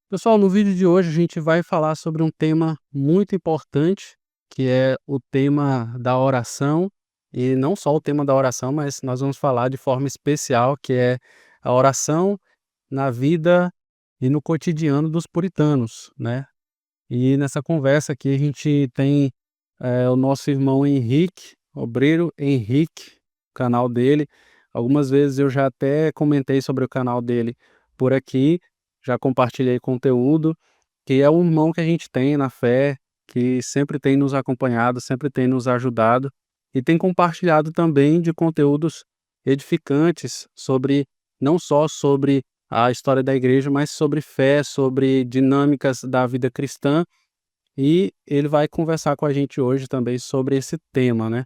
Pessoal, no vídeo de hoje a gente vai falar sobre um tema muito importante, que é o tema da oração, e não só o tema da oração, mas nós vamos falar de forma especial, que é a oração na vida e no cotidiano dos puritanos, né? E nessa conversa aqui a gente tem o nosso irmão Henrique, obreiro Henrique, o canal dele. Algumas vezes eu já até comentei sobre o canal dele por aqui, já compartilhei conteúdo, que é um irmão que a gente tem na fé, que sempre tem nos acompanhado, sempre tem nos ajudado e tem compartilhado também de conteúdos edificantes sobre, não só sobre a história da igreja, mas sobre fé, sobre dinâmicas da vida cristã, e ele vai conversar com a gente hoje também sobre esse tema, né.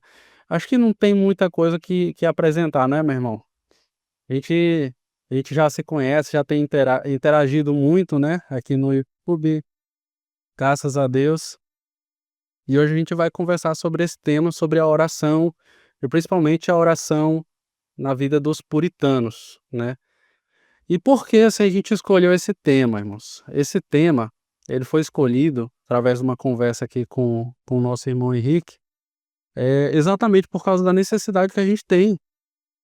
Acho que não tem muita coisa que apresentar, né, meu irmão? A gente a gente já se conhece, já tem interagido muito, né, aqui no YouTube, graças a Deus. E hoje a gente vai conversar sobre esse tema, sobre a oração, e principalmente a oração na vida dos puritanos, né. E por que assim, a gente escolheu esse tema, irmãos? Esse tema, ele foi escolhido através de uma conversa aqui com o nosso irmão Henrique, exatamente por causa da necessidade que a gente tem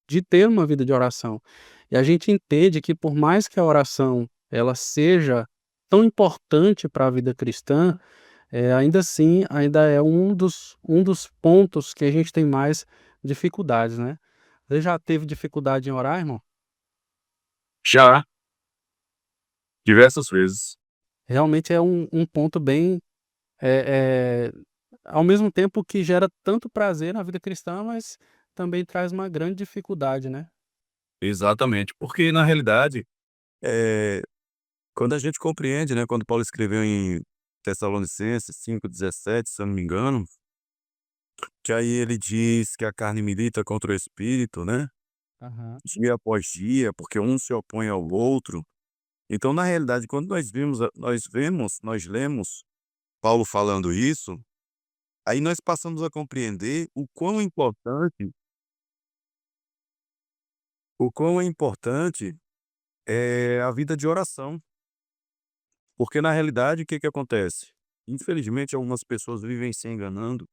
de ter uma vida de oração. E a gente entende que por mais que a oração ela seja tão importante para a vida cristã, ainda assim, ainda é um dos pontos que a gente tem mais dificuldades, né. Você já teve dificuldade em orar, irmão? Já, diversas vezes. Realmente é um ponto bem, eh ao mesmo tempo que gera tanto prazer na vida cristã, mas também traz uma grande dificuldade, né. Exatamente, porque na realidade, eh, quando a gente compreende, né, quando Paulo escreveu em Tessalonicenses 5:17, se eu não me engano, que aí ele diz que a carne milita contra o espírito, né, Aham. dia após dia, porque um se opõe ao outro. Então, na realidade, quando nós lemos Paulo falando isso, aí nós passamos a compreender o quão é importante é a vida de oração. Porque na realidade o que que acontece? Infelizmente algumas pessoas vivem se enganando,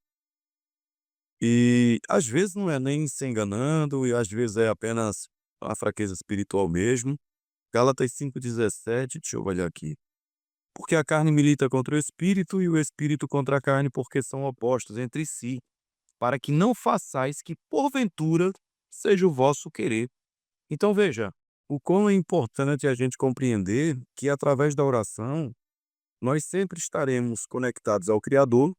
e às vezes não é nem se enganando e às vezes é apenas a fraqueza espiritual mesmo. Gálatas 5:17, deixa eu olhar aqui. Porque a carne milita contra o espírito e o espírito contra a carne, porque são opostos entre si, para que não façais que porventura seja o vosso querer. Então veja, o quão é importante a gente compreender que através da oração nós sempre estaremos conectados ao Criador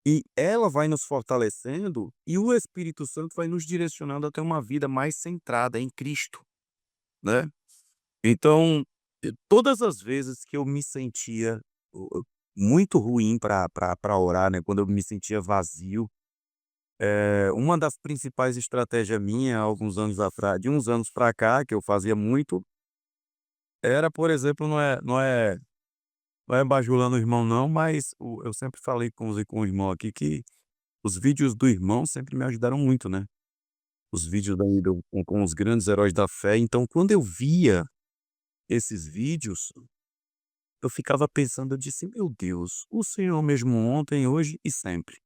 e ela vai nos fortalecendo e o Espírito Santo vai nos direcionando a ter uma vida mais centrada em Cristo, né? Então, todas as vezes que eu me sentia muito ruim para orar, né? Quando eu me sentia vazio, uma das principais estratégias minha, alguns anos atrás, de uns anos para cá, que eu fazia muito, era, por exemplo, não é bajulando o irmão não, mas eu sempre falei com o irmão aqui que os vídeos do irmão sempre me ajudaram muito, né. Os vídeos daí com os grandes heróis da fé, então quando eu via esses vídeos, eu ficava pensando, eu disse: "Meu Deus, o Senhor mesmo ontem, hoje e sempre".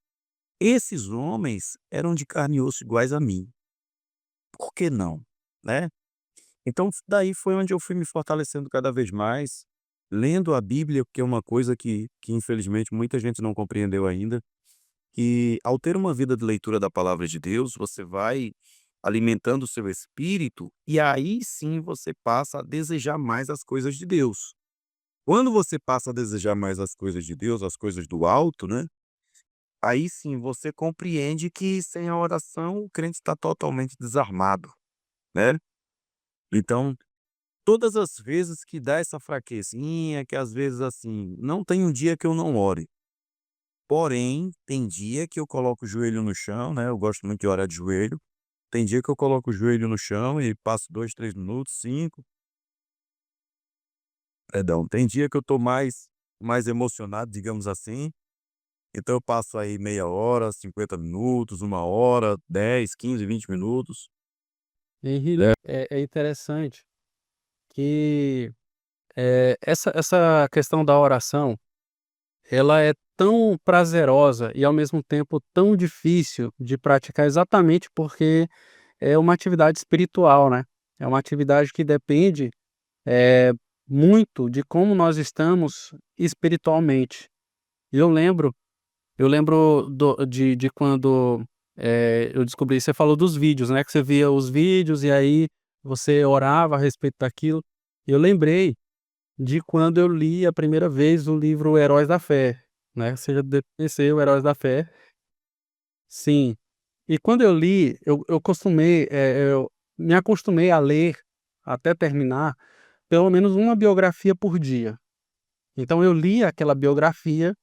Esses homens eram de carne e osso iguais a mim, por que não, né? Então daí foi onde eu fui me fortalecendo cada vez mais, lendo a Bíblia, que é uma coisa que infelizmente muita gente não compreendeu ainda. E ao ter uma vida de leitura da palavra de Deus, você vai alimentando o seu espírito e aí sim você passa a desejar mais as coisas de Deus. Quando você passa a desejar mais as coisas de Deus, as coisas do alto, né? Aí sim você compreende que sem a oração o crente está totalmente desarmado, né? Então, todas as vezes que dá essa fraquezinha, que às vezes assim, não tem um dia que eu não ore. Porém, tem dia que eu coloco o joelho no chão, né, eu gosto muito de orar de joelho. Tem dia que eu coloco o joelho no chão e passo 2, 3 minutos, 5, perdão. Tem dia que eu tô mais emocionado, digamos assim, então eu passo aí meia hora, 50 minutos, 1 hora, 10, 15, 20 minutos. Henrique, É. é interessante que, Essa questão da oração, ela é tão prazerosa e ao mesmo tempo tão difícil de praticar exatamente porque é uma atividade espiritual, né. É uma atividade que depende, eh, muito de como nós estamos espiritualmente. E eu lembro de quando, eu descobri, você falou dos vídeos, né, que você via os vídeos e aí você orava a respeito daquilo. Eu lembrei de quando eu li a primeira vez o livro Heróis da Fé, né, você já deve conhecer o Heróis da Fé. Sim. E quando eu li, eu costumei, eu me acostumei a ler, até terminar, pelo menos uma biografia por dia. Então eu lia aquela biografia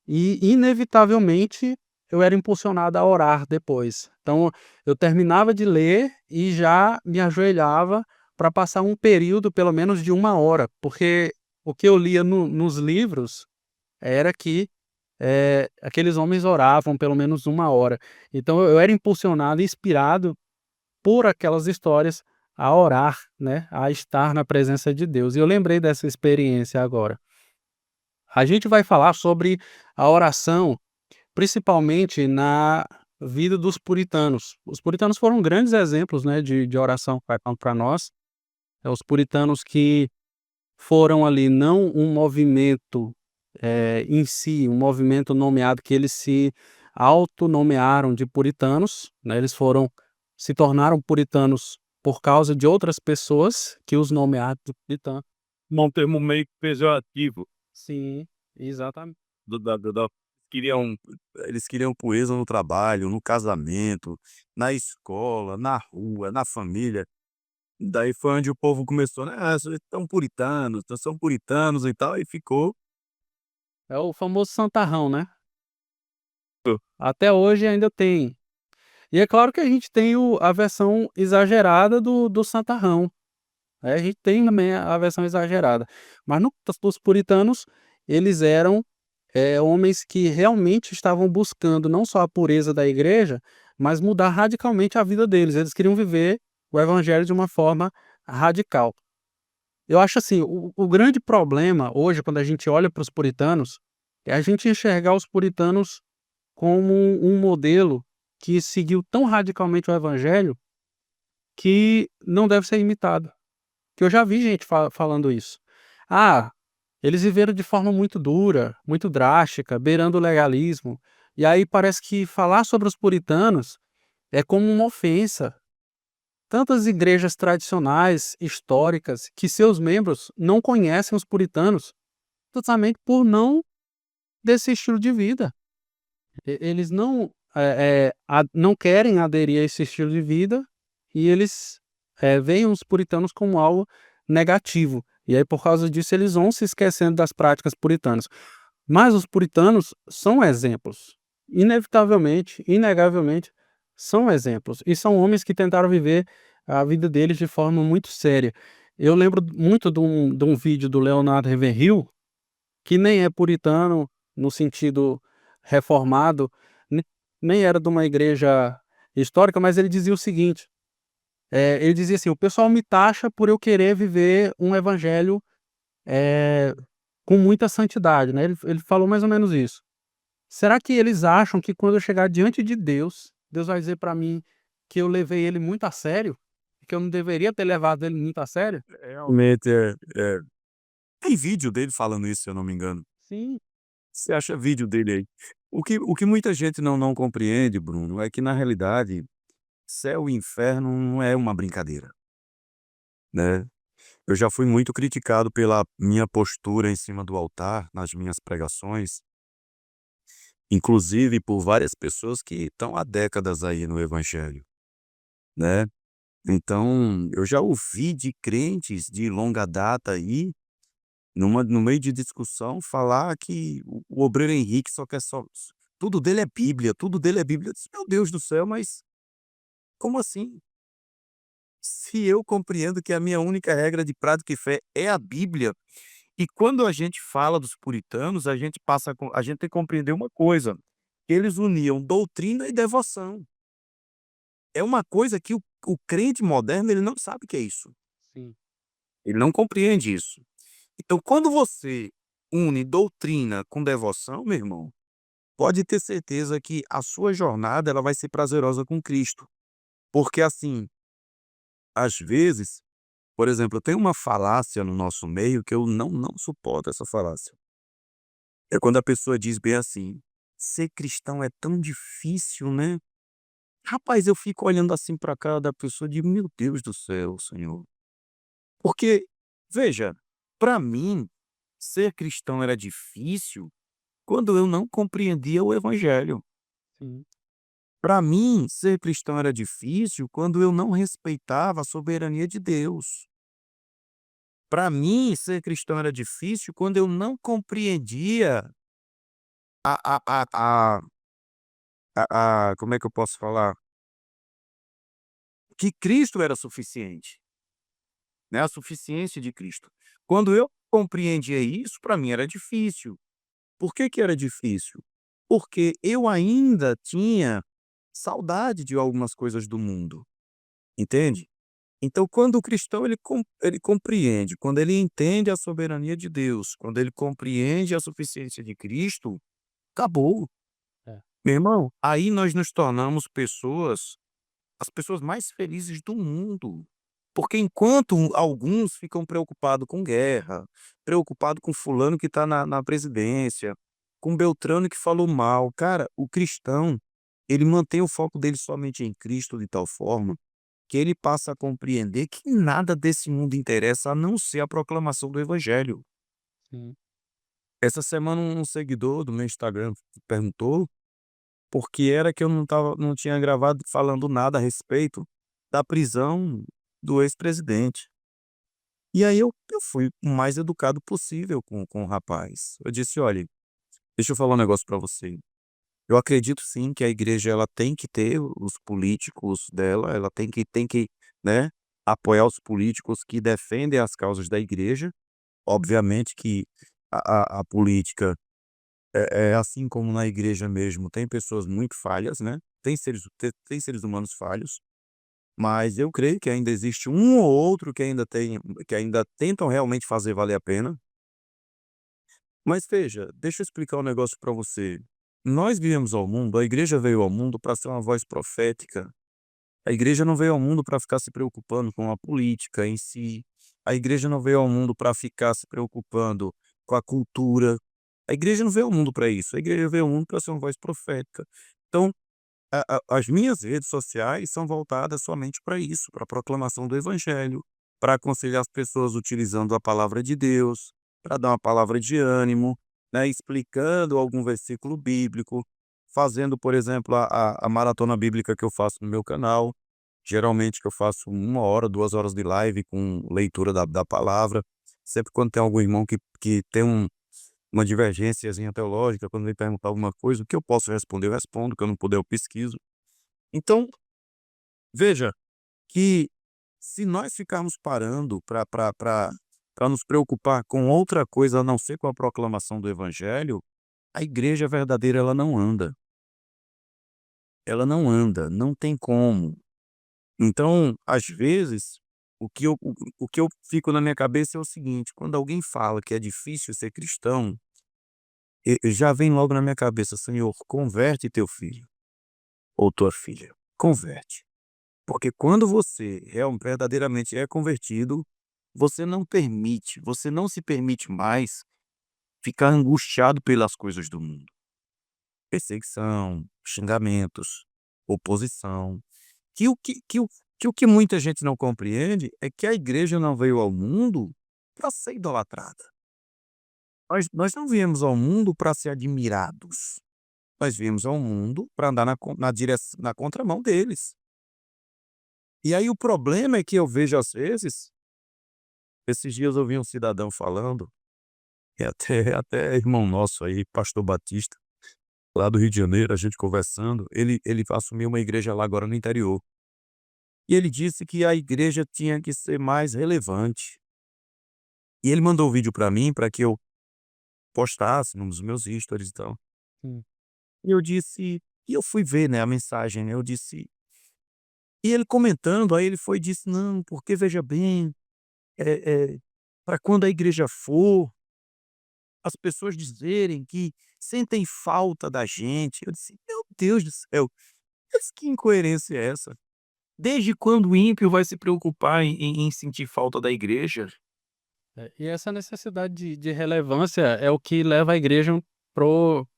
e, inevitavelmente, eu era impulsionado a orar depois. Então, eu terminava de ler e já me ajoelhava para passar um período, pelo menos de 1 hora, porque o que eu lia nos livros era que, aqueles homens oravam pelo menos 1 hora. Então eu era impulsionado e inspirado por aquelas histórias a orar, né, a estar na presença de Deus. E eu lembrei dessa experiência agora. A gente vai falar sobre a oração, principalmente na vida dos puritanos. Os puritanos foram grandes exemplos, né, de oração para nós. Os puritanos que foram ali não um movimento, em si, um movimento nomeado, que eles se autonomearam de puritanos, né, eles se tornaram puritanos por causa de outras pessoas que os nomearam de puritano. Um termo meio que pejorativo Sim, exatamente. do da queriam eles queriam pureza no trabalho, no casamento, na escola, na rua, na família. Daí foi onde o povo começou, né: "Ah, vocês são puritanos e tal", e ficou. É o famoso santarrão, né. Até hoje ainda tem. E é claro que a gente tem a versão exagerada do santarrão. A gente tem também a versão exagerada. Mas no caso dos puritanos, eles eram, homens que realmente estavam buscando não só a pureza da igreja, mas mudar radicalmente a vida deles. Eles queriam viver o evangelho de uma forma radical. Eu acho assim, o grande problema hoje, quando a gente olha para os puritanos, é a gente enxergar os puritanos como um modelo que seguiu tão radicalmente o evangelho que não deve ser imitado. Que eu já vi gente falando isso. "Ah, eles viveram de forma muito dura, muito drástica, beirando o legalismo". E aí parece que falar sobre os puritanos é como uma ofensa. Tantas igrejas tradicionais, históricas, que seus membros não conhecem os puritanos, justamente por não desse estilo de vida. Eles não, não querem aderir a esse estilo de vida e eles, veem os puritanos como algo negativo. E aí, por causa disso, eles vão se esquecendo das práticas puritanas. Mas os puritanos são exemplos. Inevitavelmente, inegavelmente, são exemplos. E são homens que tentaram viver a vida deles de forma muito séria. Eu lembro muito de um vídeo do Leonardo Ravenhill, que nem é puritano no sentido reformado, ne nem era de uma igreja histórica, mas ele dizia o seguinte, ele dizia assim: "O pessoal me taxa por eu querer viver um evangelho, eh, com muita santidade", né, ele falou mais ou menos isso. Será que eles acham que quando eu chegar diante de Deus, Deus vai dizer para mim que eu levei ele muito a sério? Que eu não deveria ter levado ele muito a sério? Realmente, tem vídeo dele falando isso, se eu não me engano. Sim, Você acha vídeo dele aí. O que muita gente não compreende, Bruno, é que na realidade, céu e inferno não é uma brincadeira, né. Eu já fui muito criticado pela minha postura em cima do altar, nas minhas pregações, inclusive por várias pessoas que estão há décadas aí no evangelho, né. Então, eu já ouvi de crentes de longa data aí, no meio de discussão, falar que o obreiro Henrique só quer só tudo dele é Bíblia, tudo dele é Bíblia. Eu disse: "Meu Deus do céu, mas como assim? Se eu compreendo que a minha única regra de prática e fé é a Bíblia". E quando a gente fala dos puritanos, a gente tem que compreender uma coisa, eles uniam doutrina e devoção. É uma coisa que o crente moderno, ele não sabe o que é isso, sim. ele não compreende isso. Então, quando você une doutrina com devoção, meu irmão, pode ter certeza que a sua jornada ela vai ser prazerosa com Cristo. Porque, assim, às vezes, por exemplo, tem uma falácia no nosso meio que eu não suporto essa falácia. É quando a pessoa diz bem assim: "Ser cristão é tão difícil, né?" Rapaz, eu fico olhando assim pra cara da pessoa de "Meu Deus do céu, Senhor". Porque, veja, pra mim, ser cristão era difícil quando eu não compreendia o evangelho. Sim, Para mim, ser cristão era difícil quando eu não respeitava a soberania de Deus. Para mim, ser cristão era difícil quando eu não compreendia a a a a como é que eu posso falar? Que Cristo era suficiente, né, a suficiência de Cristo. Quando eu compreendia isso, para mim era difícil. Por que que era difícil? Porque eu ainda tinha saudade de algumas coisas do mundo, entende? Então, quando o cristão ele compreende, quando ele entende a soberania de Deus, quando ele compreende a suficiência de Cristo, acabou. é. Meu irmão, aí nós nos tornamos as pessoas mais felizes do mundo. Porque enquanto alguns ficam preocupados com guerra, preocupado com fulano que está na presidência, com Beltrano que falou mal, cara, o cristão, ele mantém o foco dele somente em Cristo de tal forma que ele passa a compreender que nada desse mundo interessa a não ser a proclamação do evangelho. Sim, Essa semana um seguidor do meu Instagram perguntou por que era que eu não tinha gravado falando nada a respeito da prisão do ex-presidente. E aí eu fui o mais educado possível com o rapaz. Eu disse: "Olha, deixa eu falar um negócio para você. Eu acredito sim que a igreja ela tem que ter os políticos dela, ela tem que, né, apoiar os políticos que defendem as causas da igreja. Obviamente que a política é assim como na igreja mesmo, tem pessoas muito falhas, né, tem seres humanos falhos, mas eu creio que ainda existe um ou outro que ainda tentam realmente fazer valer a pena. Mas veja, deixa eu explicar um negócio para você. Nós viemos ao mundo, a igreja veio ao mundo para ser uma voz profética. A igreja não veio ao mundo para ficar se preocupando com a política em si. A igreja não veio ao mundo para ficar se preocupando com a cultura. A igreja não veio ao mundo para isso. A igreja veio ao mundo para ser uma voz profética. Então, as minhas redes sociais são voltadas somente para isso, para a proclamação do evangelho, para aconselhar as pessoas utilizando a palavra de Deus, para dar uma palavra de ânimo, né, explicando algum versículo bíblico, fazendo, por exemplo, a maratona bíblica que eu faço no meu canal. Geralmente que eu faço 1 hora, 2 horas de live com leitura da palavra. Sempre quando tem algum irmão que tem uma divergênciazinha teológica, quando vem perguntar alguma coisa, o que eu posso responder, eu respondo, o que eu não puder, eu pesquiso. Então, veja que se nós ficarmos parando para nos preocupar com outra coisa a não ser com a proclamação do evangelho, a igreja verdadeira ela não anda. Ela não anda, não tem como. Então, às vezes, o que eu fico na minha cabeça é o seguinte: quando alguém fala que é difícil ser cristão, já vem logo na minha cabeça: Senhor, converte teu filho ou tua filha. Converte. Porque quando você verdadeiramente é convertido, você não se permite mais ficar angustiado pelas coisas do mundo. Perseguição, xingamentos, oposição. Que o que muita gente não compreende é que a igreja não veio ao mundo para ser idolatrada. Nós não viemos ao mundo para ser admirados. Nós viemos ao mundo para andar na contramão deles. E aí o problema é que eu vejo às vezes, esses dias eu vi um cidadão falando, e até irmão nosso aí, pastor Batista, lá do Rio de Janeiro, a gente conversando, ele assumiu uma igreja lá agora no interior. E ele disse que a igreja tinha que ser mais relevante. E ele mandou o vídeo para mim para que eu postasse nos meus stories e tal. sim, E eu disse e eu fui ver, né, a mensagem, né, eu disse e ele comentando, aí ele foi e disse: "Não, porque veja bem, eh eh, para quando a igreja for, as pessoas dizerem que sentem falta da gente. Eu disse: "Meu Deus do céu, mas que incoerência é essa? Desde quando o ímpio vai se preocupar em sentir falta da igreja?" E essa necessidade de relevância é o que leva a igreja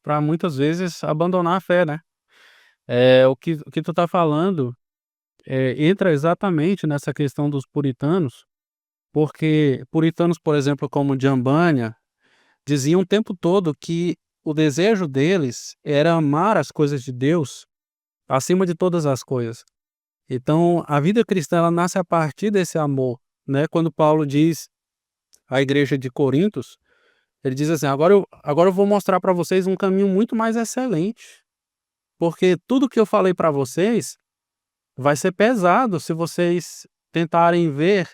para muitas vezes abandonar a fé, né. O que tu tá falando, entra exatamente nessa questão dos puritanos, porque puritanos, por exemplo, como John Bunyan, diziam o tempo todo que o desejo deles era amar as coisas de Deus acima de todas as coisas. Então, a vida cristã ela nasce a partir desse amor, né, quando Paulo diz à igreja de Corintos, ele diz assim: "Agora eu vou mostrar para vocês um caminho muito mais excelente, porque tudo que eu falei para vocês vai ser pesado se vocês tentarem ver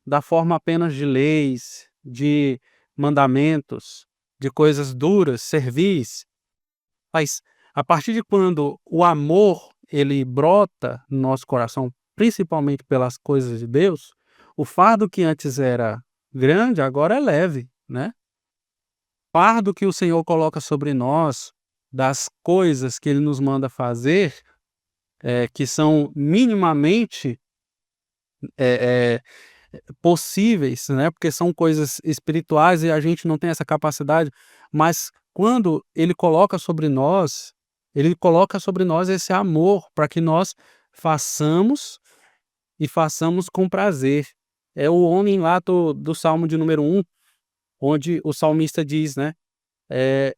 da forma apenas de leis, de mandamentos, de coisas duras, servis. Mas a partir de quando o amor ele brota no nosso coração, principalmente pelas coisas de Deus, o fardo que antes era grande agora é leve, né? O fardo que o Senhor coloca sobre nós, das coisas que Ele nos manda fazer, que são minimamente eh, possíveis, né, porque são coisas espirituais e a gente não tem essa capacidade, mas quando ele coloca sobre nós esse amor para que nós façamos e façamos com prazer. É o homem lá do Salmo de número 1, onde o salmista diz, né, eh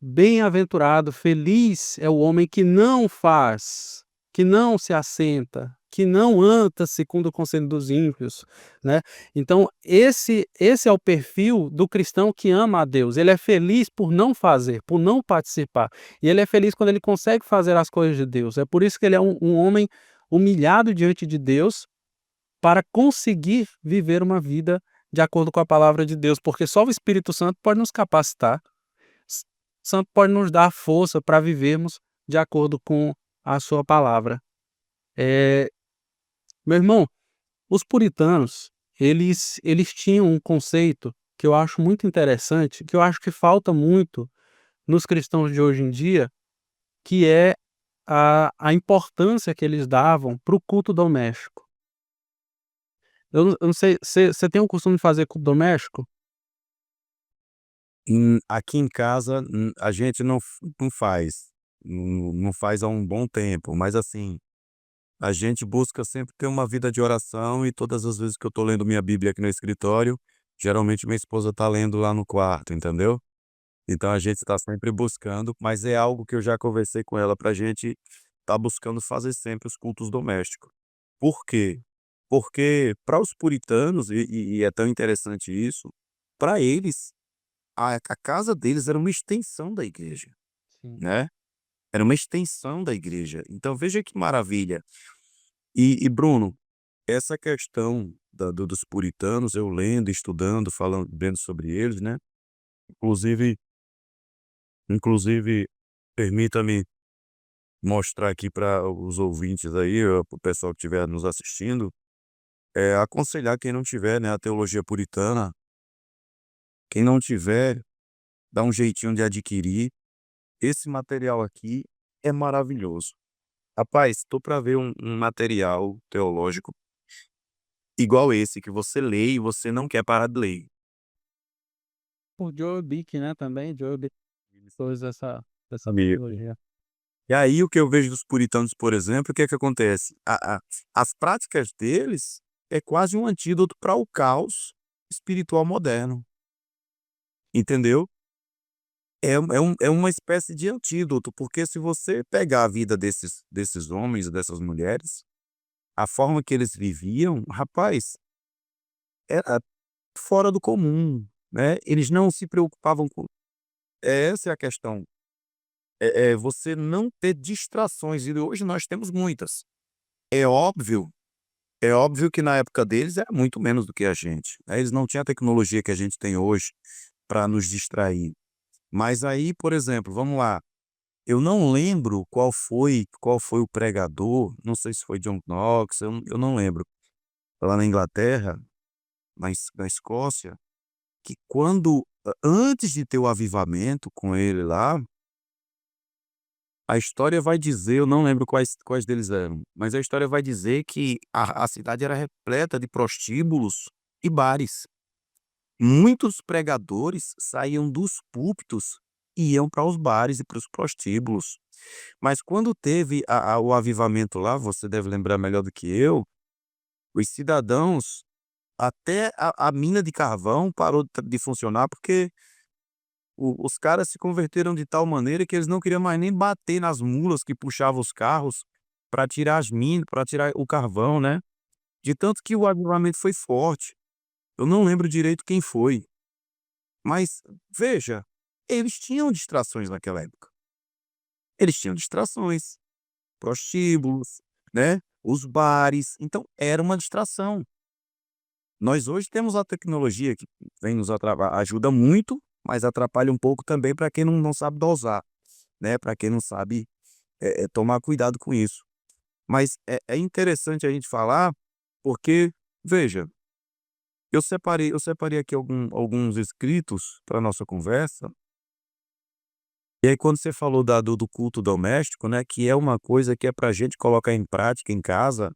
bem-aventurado, feliz é o homem que não faz, que não se assenta, que não anda segundo o conselho dos ímpios, né. Então esse é o perfil do cristão que ama a Deus, ele é feliz por não fazer, por não participar, e ele é feliz quando ele consegue fazer as coisas de Deus, é por isso que ele é um homem humilhado diante de Deus, para conseguir viver uma vida de acordo com a palavra de Deus, porque só o Espírito Santo pode nos capacitar. S Santo pode nos dar força para vivermos de acordo com a sua palavra. Eh, Meu irmão, os puritanos, eles tinham um conceito que eu acho muito interessante, que eu acho que falta muito nos cristãos de hoje em dia, que é a importância que eles davam para o culto doméstico. Eu não sei, você tem o costume de fazer culto doméstico? Aqui em casa, a gente não faz, não faz há um bom tempo, mas assim, a gente busca sempre ter uma vida de oração e todas as vezes que eu tô lendo minha Bíblia aqui no escritório, geralmente minha esposa tá lendo lá no quarto, entendeu? Então a gente está sempre buscando, mas é algo que eu já conversei com ela pra gente tá buscando fazer sempre os cultos domésticos. Por quê? Porque para os puritanos, e é tão interessante isso, para eles, a casa deles era uma extensão da igreja, Sim. né, era uma extensão da igreja. Então veja que maravilha. E Bruno, essa questão dos puritanos, eu lendo, estudando, falando vendo sobre eles, né, inclusive inclusive permita-me mostrar aqui para os ouvintes aí, para o pessoal que estiver nos assistindo, aconselhar quem não tiver, né, a teologia puritana, quem não tiver, dá um jeitinho de adquirir. Esse material aqui é maravilhoso. Rapaz, estou para ver um material teológico igual esse, que você lê e você não quer parar de ler. Por Joel Bick, né, também, Joel Bick trouxe essa Sabe? teologia. E aí o que eu vejo dos puritanos, por exemplo, o que é que acontece? As práticas deles é quase um antídoto para o caos espiritual moderno, entendeu? É uma espécie de antídoto, porque se você pegar a vida desses homens e dessas mulheres, a forma que eles viviam, rapaz, era fora do comum, né, eles não se preocupavam com essa é a questão, você não ter distrações, e hoje nós temos muitas. É óbvio é óbvio que na época deles era muito menos do que a gente, né, eles não tinham a tecnologia que a gente tem hoje para nos distrair. Mas aí, por exemplo, vamos lá, eu não lembro qual foi o pregador, não sei se foi John Knox, eu não lembro, lá na Inglaterra, na Escócia. que quando antes de ter o avivamento com ele lá, a história vai dizer, eu não lembro quais deles eram, mas a história vai dizer que a cidade era repleta de prostíbulos e bares. Muitos pregadores saíam dos púlpitos e iam para os bares e para os prostíbulos. Mas quando teve o avivamento lá, você deve lembrar melhor do que eu, os cidadãos, até a mina de carvão parou de funcionar, porque os caras se converteram de tal maneira que eles não queriam mais nem bater nas mulas que puxavam os carros para tirar as minas, para tirar o carvão, né. De tanto que o avivamento foi forte. Eu não lembro direito quem foi, mas veja, eles tinham distrações naquela época. Eles tinham distrações, prostíbulos, né, os bares, então era uma distração. Nós hoje temos a tecnologia que vem nos ajuda muito, mas atrapalha um pouco também para quem não sabe dosar, né, para quem não sabe, tomar cuidado com isso. Mas é interessante a gente falar, porque, veja, eu separei aqui alguns escritos para nossa conversa, e aí quando você falou do culto doméstico, né, que é uma coisa que é para a gente colocar em prática em casa,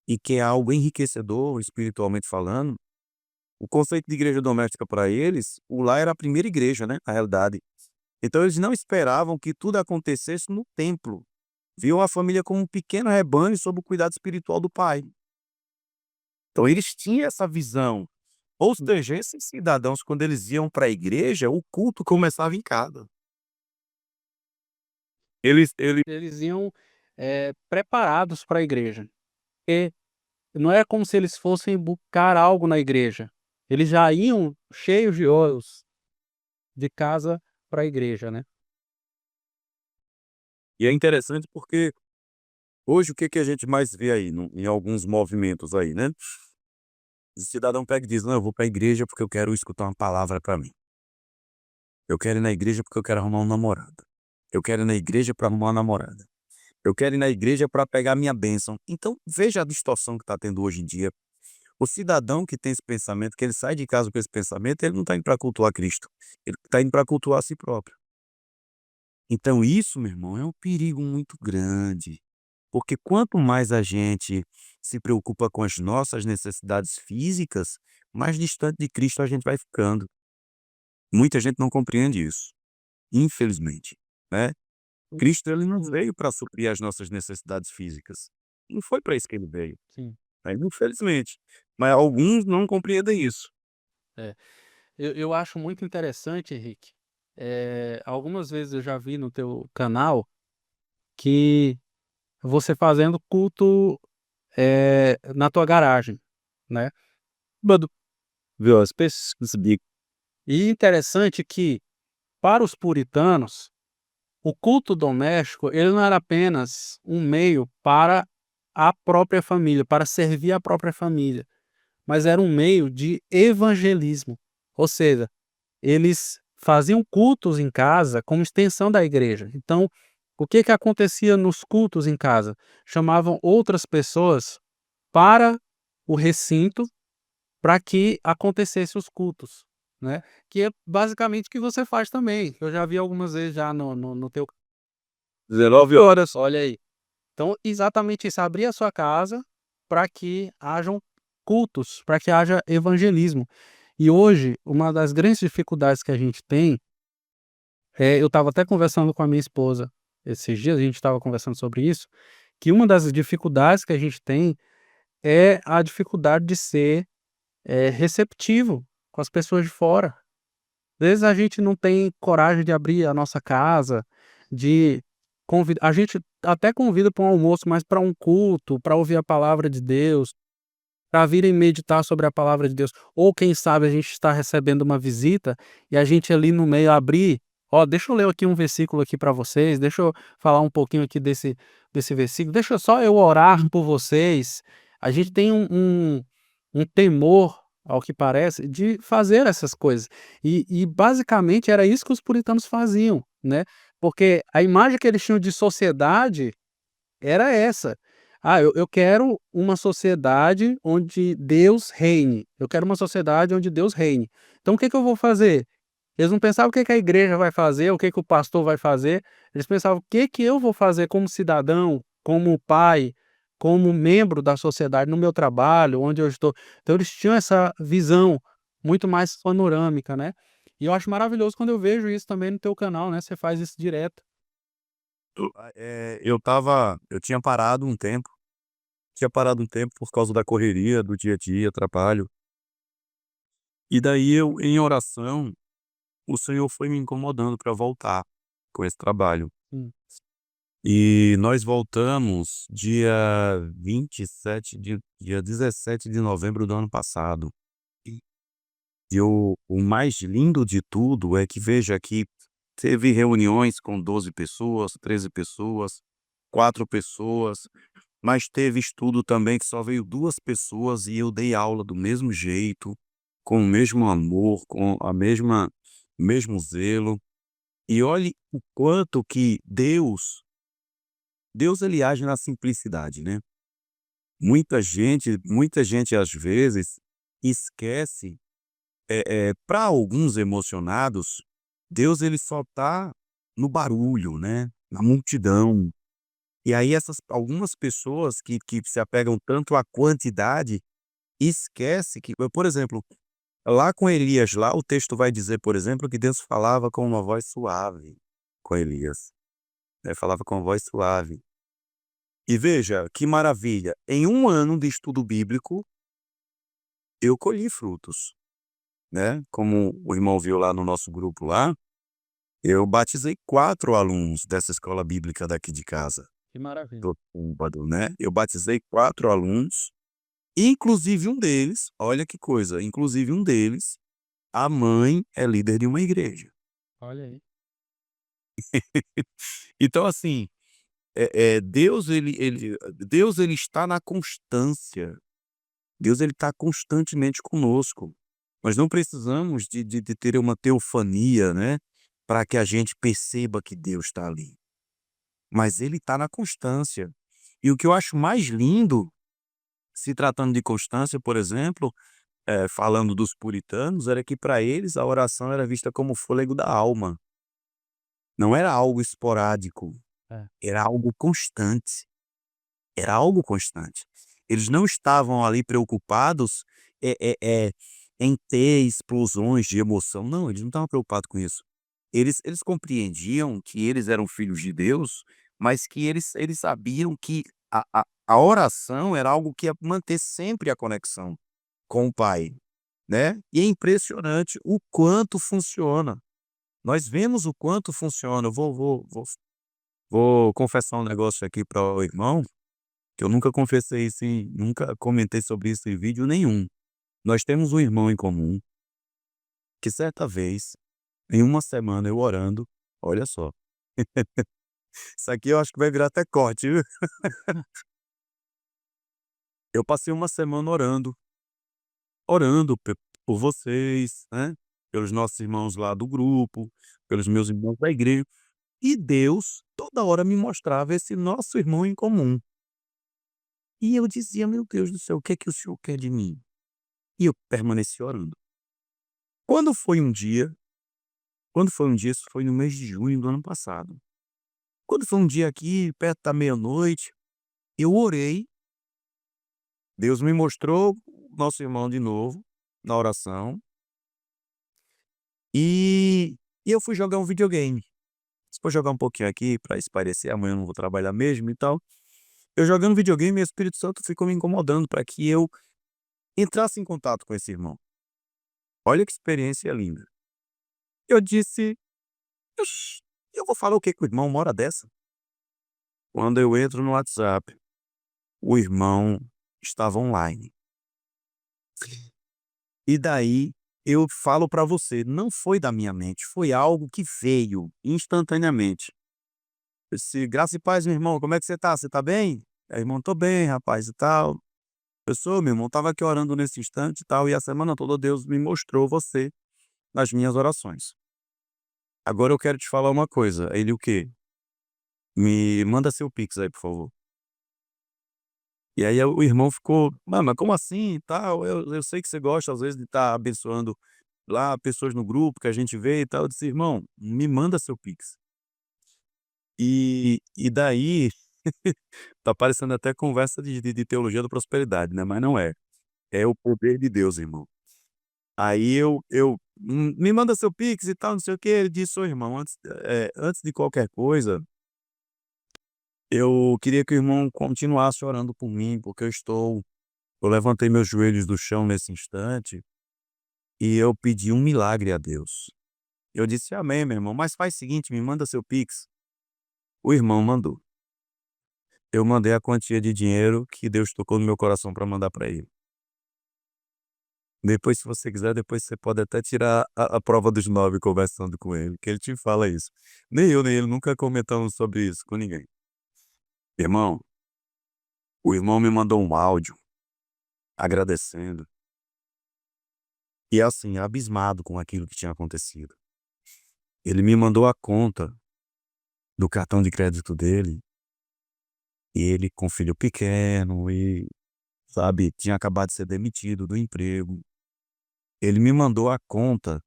e que é algo enriquecedor espiritualmente falando, o conceito de igreja doméstica para eles, o lar era a primeira igreja, né, na realidade. Então eles não esperavam que tudo acontecesse no templo. Viam a família como um pequeno rebanho sob o cuidado espiritual do pai. Então eles tinham essa visão. Ou seja, esses cidadãos, quando eles iam para a igreja, o culto começava em casa. Eles Eles iam, preparados para a igreja, porque não é como se eles fossem buscar algo na igreja, eles já iam cheios de olhos de casa para a igreja, né. e é interessante porque hoje o que que a gente mais vê aí em alguns movimentos aí, né? O cidadão pega e diz: "Não, eu vou para a igreja porque eu quero escutar uma palavra para mim. Eu quero ir na igreja porque eu quero arrumar um namorado. Eu quero ir na igreja para arrumar uma namorada. Eu quero ir na igreja para pegar minha bênção". Então, veja a distorção que está tendo hoje em dia. O cidadão que tem esse pensamento, que ele sai de casa com esse pensamento, ele não está indo para cultuar Cristo, ele está indo para cultuar a si próprio. Então isso, meu irmão, é um perigo muito grande, porque quanto mais a gente se preocupa com as nossas necessidades físicas, mais distante de Cristo a gente vai ficando. Muita gente não compreende isso, infelizmente, né. Cristo ele não veio para suprir as nossas necessidades físicas, não foi para isso que ele veio, Sim. né, infelizmente. Mas alguns não compreendem isso. É. Eu acho muito interessante, Henrique, algumas vezes eu já vi no teu canal que você fazendo culto, na tua garagem, né. Bado viu as pessoas e interessante que, para os puritanos, o culto doméstico, ele não era apenas um meio para a própria família, para servir a própria família, mas era um meio de evangelismo. Ou seja, eles faziam cultos em casa como extensão da igreja. Então, o que que acontecia nos cultos em casa? Chamavam outras pessoas para o recinto para que acontecesse os cultos, né, que é basicamente o que você faz também. Eu já vi algumas vezes já no teu 19 horas. olha aí. Então, exatamente isso, abrir a sua casa para que hajam cultos, para que haja evangelismo. E hoje, uma das grandes dificuldades que a gente tem, eu estava até conversando com a minha esposa esses dias, a gente estava conversando sobre isso, que uma das dificuldades que a gente tem é a dificuldade de ser, receptivo com as pessoas de fora. Às vezes a gente não tem coragem de abrir a nossa casa, de convidar. A gente até convida para um almoço, mas para um culto, para ouvir a palavra de Deus, para virem meditar sobre a palavra de Deus, ou quem sabe a gente está recebendo uma visita e a gente ali no meio abrir: "Ó, deixa eu ler aqui um versículo aqui para vocês, deixa eu falar um pouquinho aqui desse versículo, deixa só eu orar por vocês". A gente tem um temor, ao que parece, de fazer essas coisas. E basicamente era isso que os puritanos faziam, né, porque a imagem que eles tinham de sociedade era essa. Ah, eu quero uma sociedade onde Deus reine, eu quero uma sociedade onde Deus reine. Então o que que eu vou fazer? Eles não pensavam o que que a igreja vai fazer, o que que o pastor vai fazer, eles pensavam o que que eu vou fazer como cidadão, como pai, como membro da sociedade, no meu trabalho, onde eu estou. Então eles tinham essa visão muito mais panorâmica, né. E eu acho maravilhoso quando eu vejo isso também no teu canal, né, você faz isso direto. Eu tinha parado um tempo por causa da correria do dia a dia, trabalho. E daí eu, em oração, o Senhor foi me incomodando para voltar com esse trabalho. Hum, E nós voltamos dia 17 de novembro do ano passado. E o mais lindo de tudo é que, veja, que teve reuniões com 12 pessoas, 13 pessoas, 4 pessoas, mas teve estudo também que só veio 2 pessoas e eu dei aula do mesmo jeito, com o mesmo amor, com a mesma mesmo zelo. E olhe o quanto que Deus ele age na simplicidade, né. Muita gente às vezes esquece, pra alguns emocionados, Deus ele só tá no barulho, né, na multidão. E aí essas algumas pessoas que se apegam tanto à quantidade, esquece que, por exemplo, lá com Elias, lá o texto vai dizer, por exemplo, que Deus falava com uma voz suave com Elias, né, falava com uma voz suave. E veja, que maravilha, em um ano de estudo bíblico, eu colhi frutos, né, como o irmão viu lá no nosso grupo lá, eu batizei 4 alunos dessa escola bíblica daqui de casa, que maravilha. do Túmbado, né, eu batizei 4 alunos, inclusive um deles, olha que coisa, inclusive um deles, a mãe é líder de uma igreja. Olha aí. Então assim, Deus ele está na constância. Deus ele está constantemente conosco. Nós não precisamos de ter uma teofania, né, para que a gente perceba que Deus está ali, mas ele está na constância. E o que eu acho mais lindo, se tratando de constância, por exemplo, falando dos puritanos, era que para eles a oração era vista como o fôlego da alma, não era algo esporádico, É. era algo constante. Era algo constante. Eles não estavam ali preocupados, eh eh eh, em ter explosões de emoção, não, eles não estavam preocupados com isso. Eles compreendiam que eles eram filhos de Deus, mas que eles sabiam que a oração era algo que ia manter sempre a conexão com o Pai, né. E é impressionante o quanto funciona. Nós vemos o quanto funciona. Eu vou confessar um negócio aqui para o irmão, que eu nunca confessei isso nunca comentei sobre isso em vídeo nenhum. Nós temos um irmão em comum, que certa vez, em uma semana eu orando, olha só, isso aqui eu acho que vai virar até corte, viu. Eu passei uma semana orando por vocês, né, pelos nossos irmãos lá do grupo, pelos meus irmãos da igreja, e Deus toda hora me mostrava esse nosso irmão em comum. E eu dizia: "Meu Deus do céu, o que é que o senhor quer de mim?" E eu permaneci orando. Quando foi um dia Quando foi um dia, isso foi no mês de junho do ano passado. Quando foi um dia aqui, perto da meia-noite, eu orei, Deus me mostrou o nosso irmão de novo, na oração, e e eu fui jogar um videogame. Se for jogar um pouquinho aqui para espairecer, amanhã eu não vou trabalhar mesmo e tal. Eu jogando videogame, o Espírito Santo ficou me incomodando para que eu entrasse em contato com esse irmão. Olha que experiência linda. Eu disse: "Oxi, eu vou falar o que com o irmão uma hora dessa?" Quando eu entro no WhatsApp, o irmão estava online. E daí eu falo para você, não foi da minha mente, foi algo que veio instantaneamente. Eu disse: "Graça e paz, meu irmão, como é que você tá? Você tá bem?" Aí, "Irmão, tô bem, rapaz, e tal." Eu sou, meu irmão, estava aqui orando nesse instante e tal, e a semana toda Deus me mostrou você nas minhas orações. Agora eu quero te falar uma coisa. Aí ele: "O quê?" "Me manda seu Pix aí, por favor." E aí o irmão ficou: "Mas como assim e tal? Eu sei que você gosta às vezes de estar abençoando lá pessoas no grupo que a gente vê e tal". Eu disse: "Irmão, me manda seu Pix". E daí tá parecendo até conversa de teologia da prosperidade, né, mas não é. É o poder de Deus, irmão. Aí me manda seu Pix e tal, não sei o quê". Ele disse: "Ô irmão, antes de qualquer coisa, eu queria que o irmão continuasse orando por mim, porque eu levantei meus joelhos do chão nesse instante e eu pedi um milagre a Deus". Eu disse: "Amém, meu irmão, mas faz o seguinte, me manda seu Pix". O irmão mandou. Eu mandei a quantia de dinheiro que Deus tocou no meu coração para mandar para ele. Depois, se você quiser, depois você pode até tirar a prova dos 9 conversando com ele, que ele te fala isso. Nem eu, nem ele nunca comentamos sobre isso com ninguém. Irmão, o irmão me mandou um áudio agradecendo e, assim, abismado com aquilo que tinha acontecido. Ele me mandou a conta do cartão de crédito dele, e ele com filho pequeno e, sabe, tinha acabado de ser demitido do emprego. Ele me mandou a conta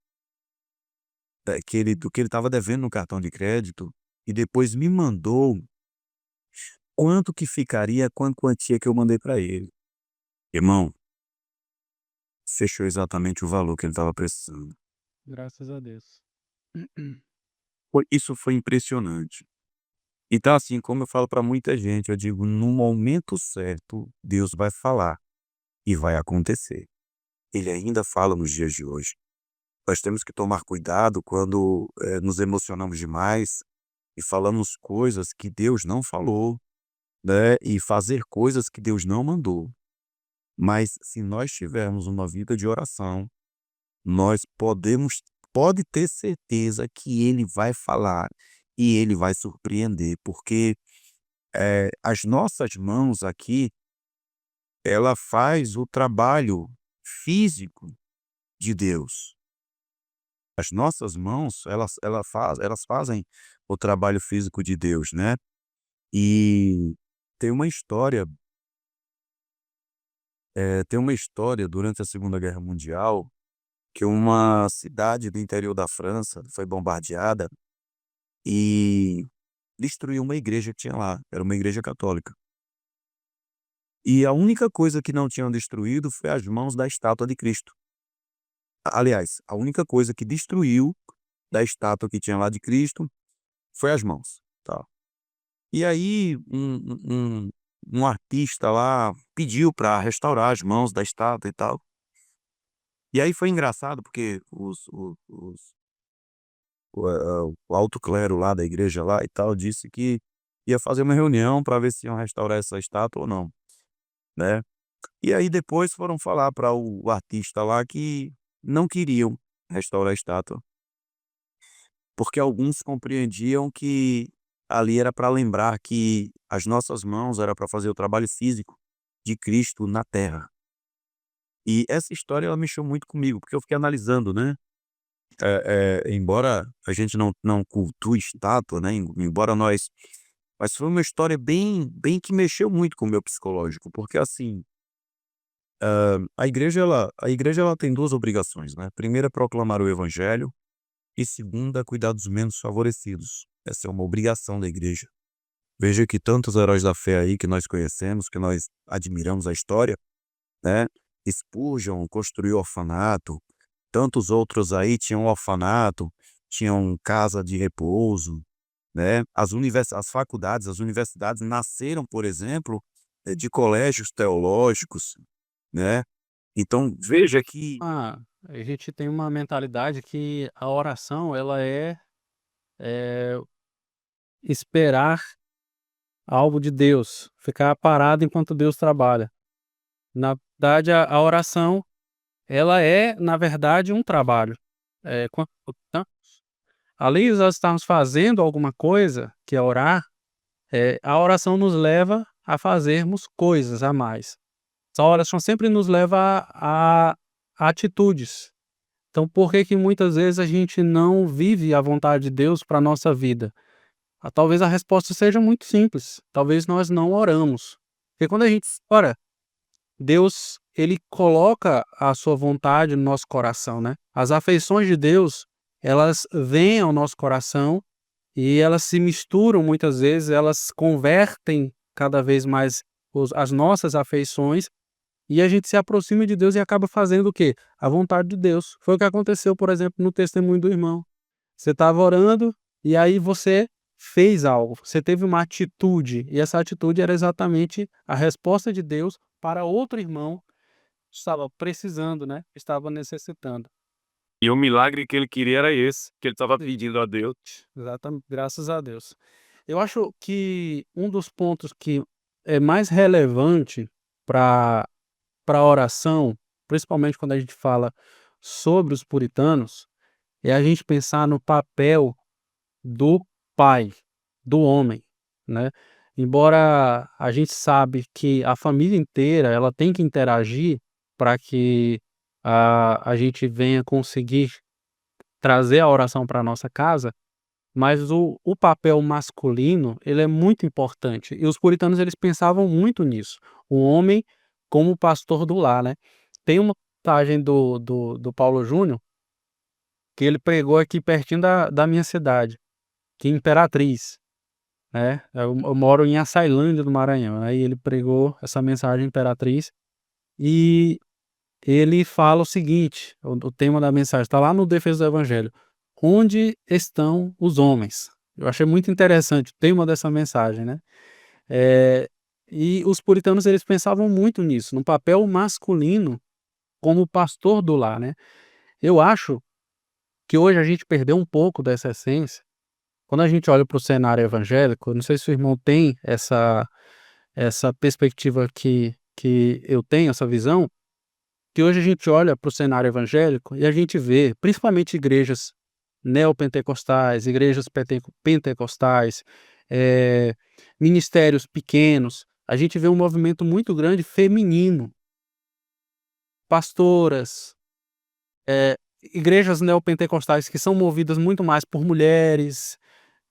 do que ele estava devendo no cartão de crédito e depois me mandou quanto que ficaria com a quantia que eu mandei para ele. Irmão, fechou exatamente o valor que ele estava precisando. Graças a Deus. Isso foi impressionante. Então, assim, como eu falo para muita gente, eu digo, no momento certo, Deus vai falar e vai acontecer. Ele ainda fala nos dias de hoje. Nós temos que tomar cuidado quando nos emocionamos demais e falamos coisas que Deus não falou, né? E fazer coisas que Deus não mandou. Mas se nós tivermos uma vida de oração, nós pode ter certeza que ele vai falar e ele vai surpreender, porque, as nossas mãos aqui, ela faz o trabalho físico de Deus. As nossas mãos, elas fazem o trabalho físico de Deus, né. E tem uma história, tem uma história durante a Segunda Guerra Mundial, que uma cidade do interior da França foi bombardeada e destruiu uma igreja que tinha lá, era uma igreja católica. E a única coisa que não tinham destruído foi as mãos da estátua de Cristo. Aliás, a única coisa que destruiu da estátua que tinha lá de Cristo foi as mãos, tá. E aí um artista lá pediu para restaurar as mãos da estátua e tal. E aí foi engraçado porque o alto clero lá da igreja lá e tal disse que ia fazer uma reunião para ver se iam restaurar essa estátua ou não, né. E aí depois foram falar para o artista lá que não queriam restaurar a estátua, porque alguns compreendiam que ali era para lembrar que as nossas mãos era para fazer o trabalho físico de Cristo na terra. E essa história ela mexeu muito comigo, porque eu fiquei analisando, né, embora a gente não cultue estátua, né, embora nós mas foi uma história bem que mexeu muito com o meu psicológico, porque assim, a igreja ela tem 2 obrigações, né, primeira é proclamar o evangelho e segunda é cuidar dos menos favorecidos. Essa é uma obrigação da igreja. Veja que tantos heróis da fé aí que nós conhecemos, que nós admiramos a história, né, Spurgeon construiu orfanato, tantos outros aí tinham orfanato, tinham casa de repouso, né, as faculdades, as universidades nasceram, por exemplo, de colégios teológicos, né. Então veja que Ah, a gente tem uma mentalidade que a oração ela é esperar algo de Deus, ficar parado enquanto Deus trabalha. Na verdade, a oração, ela é, na verdade, um trabalho. Quan hã? Além de nós estarmos fazendo alguma coisa, que é orar, a oração nos leva a fazermos coisas a mais. A oração sempre nos leva a atitudes. Então, por que que muitas vezes a gente não vive a vontade de Deus para a nossa vida? Talvez a resposta seja muito simples, talvez nós não oramos. Porque quando a gente ora, Deus, ele coloca a sua vontade no nosso coração, né. As afeições de Deus, elas vêm ao nosso coração e elas se misturam muitas vezes, elas convertem cada vez mais as nossas afeições, e a gente se aproxima de Deus e acaba fazendo o quê? A vontade de Deus. Foi o que aconteceu, por exemplo, no testemunho do irmão. Você estava orando e aí você fez algo, você teve uma atitude, e essa atitude era exatamente a resposta de Deus para outro irmão que estava precisando, né, estava necessitando. E o milagre que ele queria era esse, que ele estava pedindo a Deus. Exatamente, graças a Deus. Eu acho que um dos pontos que é mais relevante para a oração, principalmente quando a gente fala sobre os puritanos, é a gente pensar no papel do pai, do homem, né. Embora a gente sabe que a família inteira, ela tem que interagir para que a gente venha conseguir trazer a oração para nossa casa, mas o papel masculino, ele é muito importante, e os puritanos eles pensavam muito nisso, o homem como pastor do lar, né. Tem uma passagem do Paulo Júnior, que ele pregou aqui pertinho da minha cidade, que é Imperatriz, né, eu moro em Açailândia do Maranhão, aí ele pregou essa mensagem em Imperatriz, e ele fala o seguinte, o tema da mensagem está lá no Defesa do Evangelho: "Onde estão os homens?". Eu achei muito interessante o tema dessa mensagem, né. Eh, e os puritanos eles pensavam muito nisso, no papel masculino como pastor do lar, né. Eu acho que hoje a gente perdeu um pouco dessa essência, quando a gente olha para o cenário evangélico, eu não sei se o irmão tem essa perspectiva que eu tenho, essa visão, que hoje a gente olha para o cenário evangélico e a gente vê, principalmente igrejas neopentecostais, igrejas pentecostais, eh, ministérios pequenos, a gente vê um movimento muito grande feminino, pastoras, igrejas neopentecostais que são movidas muito mais por mulheres,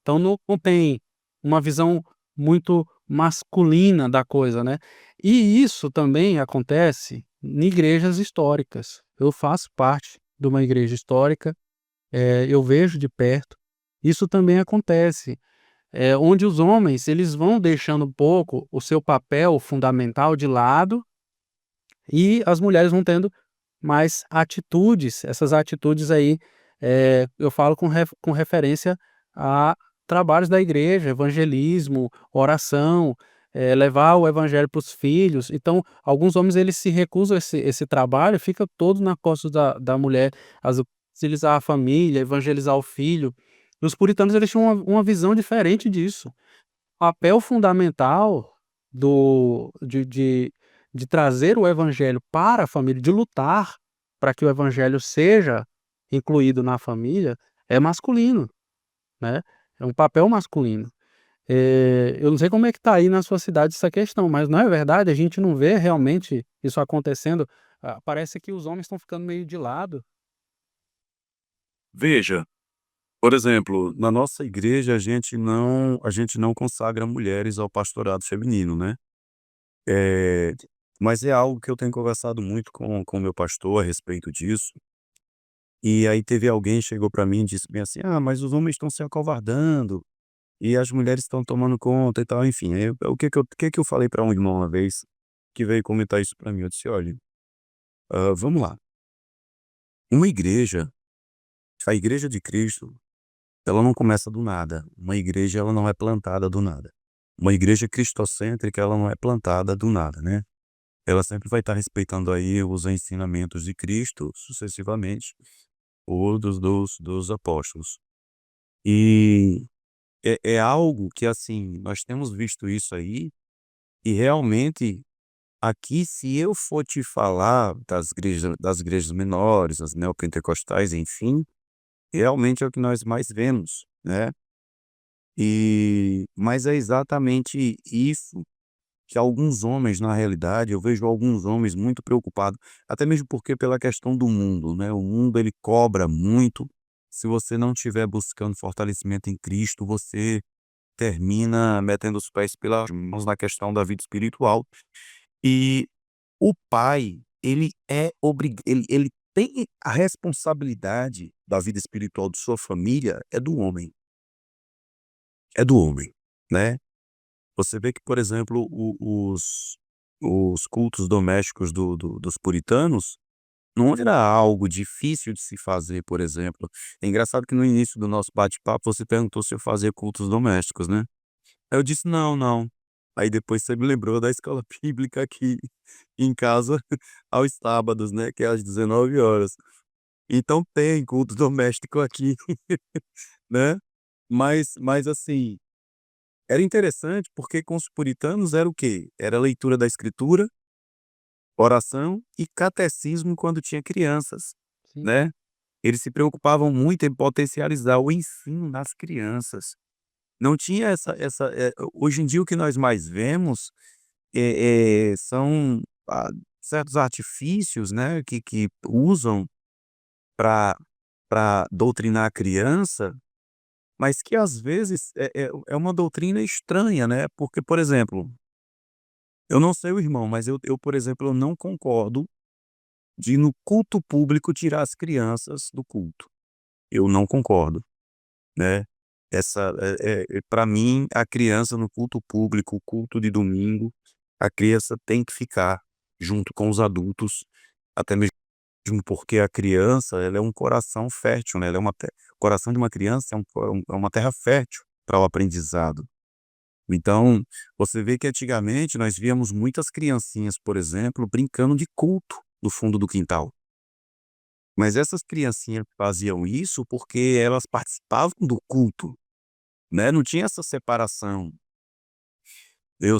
então não tem uma visão muito masculina da coisa, né. E isso também acontece em igrejas históricas. Eu faço parte de uma igreja histórica, eu vejo de perto, isso também acontece, onde os homens eles vão deixando um pouco o seu papel fundamental de lado, e as mulheres vão tendo mais atitudes, essas atitudes aí, eu falo com referência a trabalhos da igreja, evangelismo, oração, levar o evangelho para os filhos. Então, alguns homens eles se recusam a esse trabalho, fica todo na costas da mulher, as auxiliar a família, evangelizar o filho. Os puritanos eles tinham uma visão diferente disso. O papel fundamental do de trazer o evangelho para a família, de lutar para que o evangelho seja incluído na família, é masculino, né, é um papel masculino. Eu não sei como é que tá aí na sua cidade essa questão, mas não é verdade? A gente não vê realmente isso acontecendo, parece que os homens estão ficando meio de lado. Veja, por exemplo, na nossa igreja a gente não consagra mulheres ao pastorado feminino, né. Eh, mas é algo que eu tenho conversado muito com o meu pastor a respeito disso, e aí teve alguém chegou para mim e disse bem assim: "Ah, mas os homens estão se acovardando, e as mulheres estão tomando conta e tal", enfim, aí o que que eu falei para um irmão uma vez, que veio comentar isso para mim, eu disse: "Olha, vamos lá, uma igreja, a igreja de Cristo, ela não começa do nada, uma igreja ela não é plantada do nada. Uma igreja cristocêntrica ela não é plantada do nada, né. Ela sempre vai estar respeitando aí os ensinamentos de Cristo sucessivamente, ou dos apóstolos. E é algo que, assim, nós temos visto isso aí, e realmente aqui se eu for te falar das igrejas menores, as neopentecostais, enfim, realmente é o que nós mais vemos, né. Mas é exatamente isso que alguns homens, na realidade, eu vejo alguns homens muito preocupados, até mesmo porque pela questão do mundo, né, o mundo ele cobra muito, se você não estiver buscando fortalecimento em Cristo, você termina metendo os pés pelas mãos na questão da vida espiritual. E o pai, ele tem a responsabilidade da vida espiritual de sua família é do homem, né. Você vê que, por exemplo, os cultos domésticos dos puritanos não era algo difícil de se fazer, por exemplo. É engraçado que no início do nosso bate-papo você perguntou se eu fazia cultos domésticos, né. Aí eu disse: "Não, não". Aí depois você me lembrou da escola bíblica aqui em casa aos sábados, né, que é às 19 horas. Então tem culto doméstico aqui, né. Mas assim, era interessante porque com os puritanos era o quê? Era leitura da escritura, oração e catecismo quando tinha crianças, Sim, né. Eles se preocupavam muito em potencializar o ensino das crianças. Não tinha hoje em dia o que nós mais vemos, são, certos artifícios, né, que usam para doutrinar a criança, mas que às vezes é uma doutrina estranha, né, porque, por exemplo, eu não sei o irmão, mas eu, por exemplo, eu não concordo de no culto público tirar as crianças do culto. Eu não concordo, né. Pra mim, a criança no culto público, o culto de domingo, a criança tem que ficar junto com os adultos, até mesmo porque a criança, ela é um coração fértil, né, ela é uma te o coração de uma criança é uma terra fértil para o aprendizado. Então, você vê que antigamente nós víamos muitas criancinhas, por exemplo, brincando de culto no fundo do quintal. Mas essas criancinhas faziam isso porque elas participavam do culto, né, não tinha essa separação.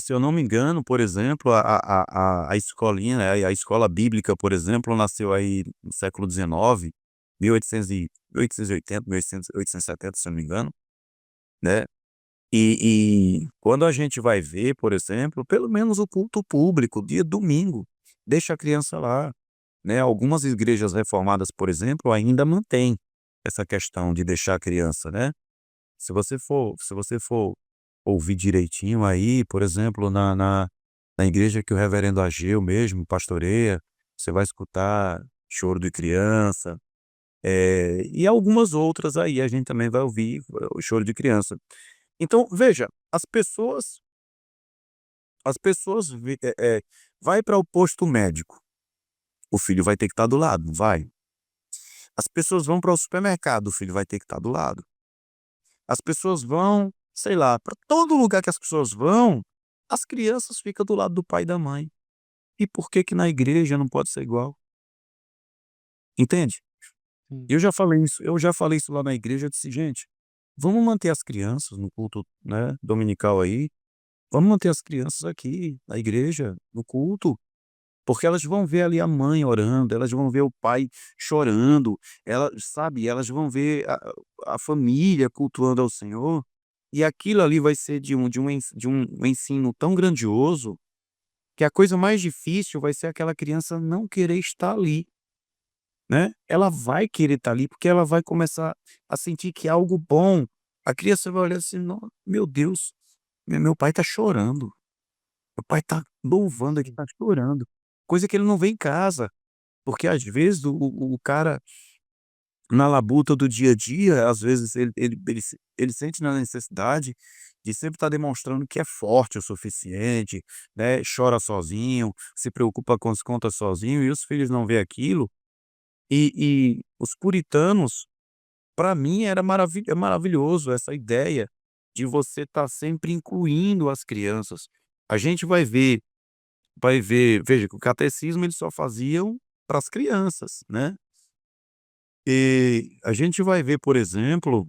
Se eu não me engano, por exemplo, a escolinha, né, a escola bíblica, por exemplo, nasceu aí no século XIX, 1880, 1870, se eu não me engano, né. E quando a gente vai ver, por exemplo, pelo menos o culto público, dia domingo, deixa a criança lá, né. Algumas igrejas reformadas, por exemplo, ainda mantém essa questão de deixar a criança, né. Se você for ouvir direitinho aí, por exemplo, na igreja que o reverendo Ageu mesmo pastoreia, você vai escutar choro de criança, e algumas outras aí a gente também vai ouvir o choro de criança. Então veja, as pessoas vai para o posto médico, o filho vai ter que estar do lado, não vai? As pessoas vão para o supermercado, o filho vai ter que estar do lado. As pessoas vão, sei lá, para todo lugar que as pessoas vão, as crianças ficam do lado do pai e da mãe. E por que que na igreja não pode ser igual? Entende? sim. Eu já falei isso lá na igreja, eu disse: "Gente, vamos manter as crianças no culto, né, dominical aí, vamos manter as crianças aqui na igreja, no culto, porque elas vão ver ali a mãe orando, elas vão ver o pai chorando, elas vão ver a família cultuando ao Senhor, e aquilo ali vai ser de um ensino tão grandioso, que a coisa mais difícil vai ser aquela criança não querer estar ali, né. Ela vai querer estar ali, porque ela vai começar a sentir que é algo bom. A criança vai olhar assim: "No meu Deus, meu pai está chorando, meu pai está louvando aqui, está chorando", coisa que ele não vê em casa. Porque às vezes o cara, na labuta do dia a dia, às vezes ele sente na necessidade de sempre estar demonstrando que é forte o suficiente, né, chora sozinho, se preocupa com as contas sozinho, e os filhos não vê aquilo. E os puritanos, para mim é maravilhoso essa ideia de você estar sempre incluindo as crianças. A gente vai ver, veja que o catecismo eles só faziam para as crianças, né. E a gente vai ver, por exemplo,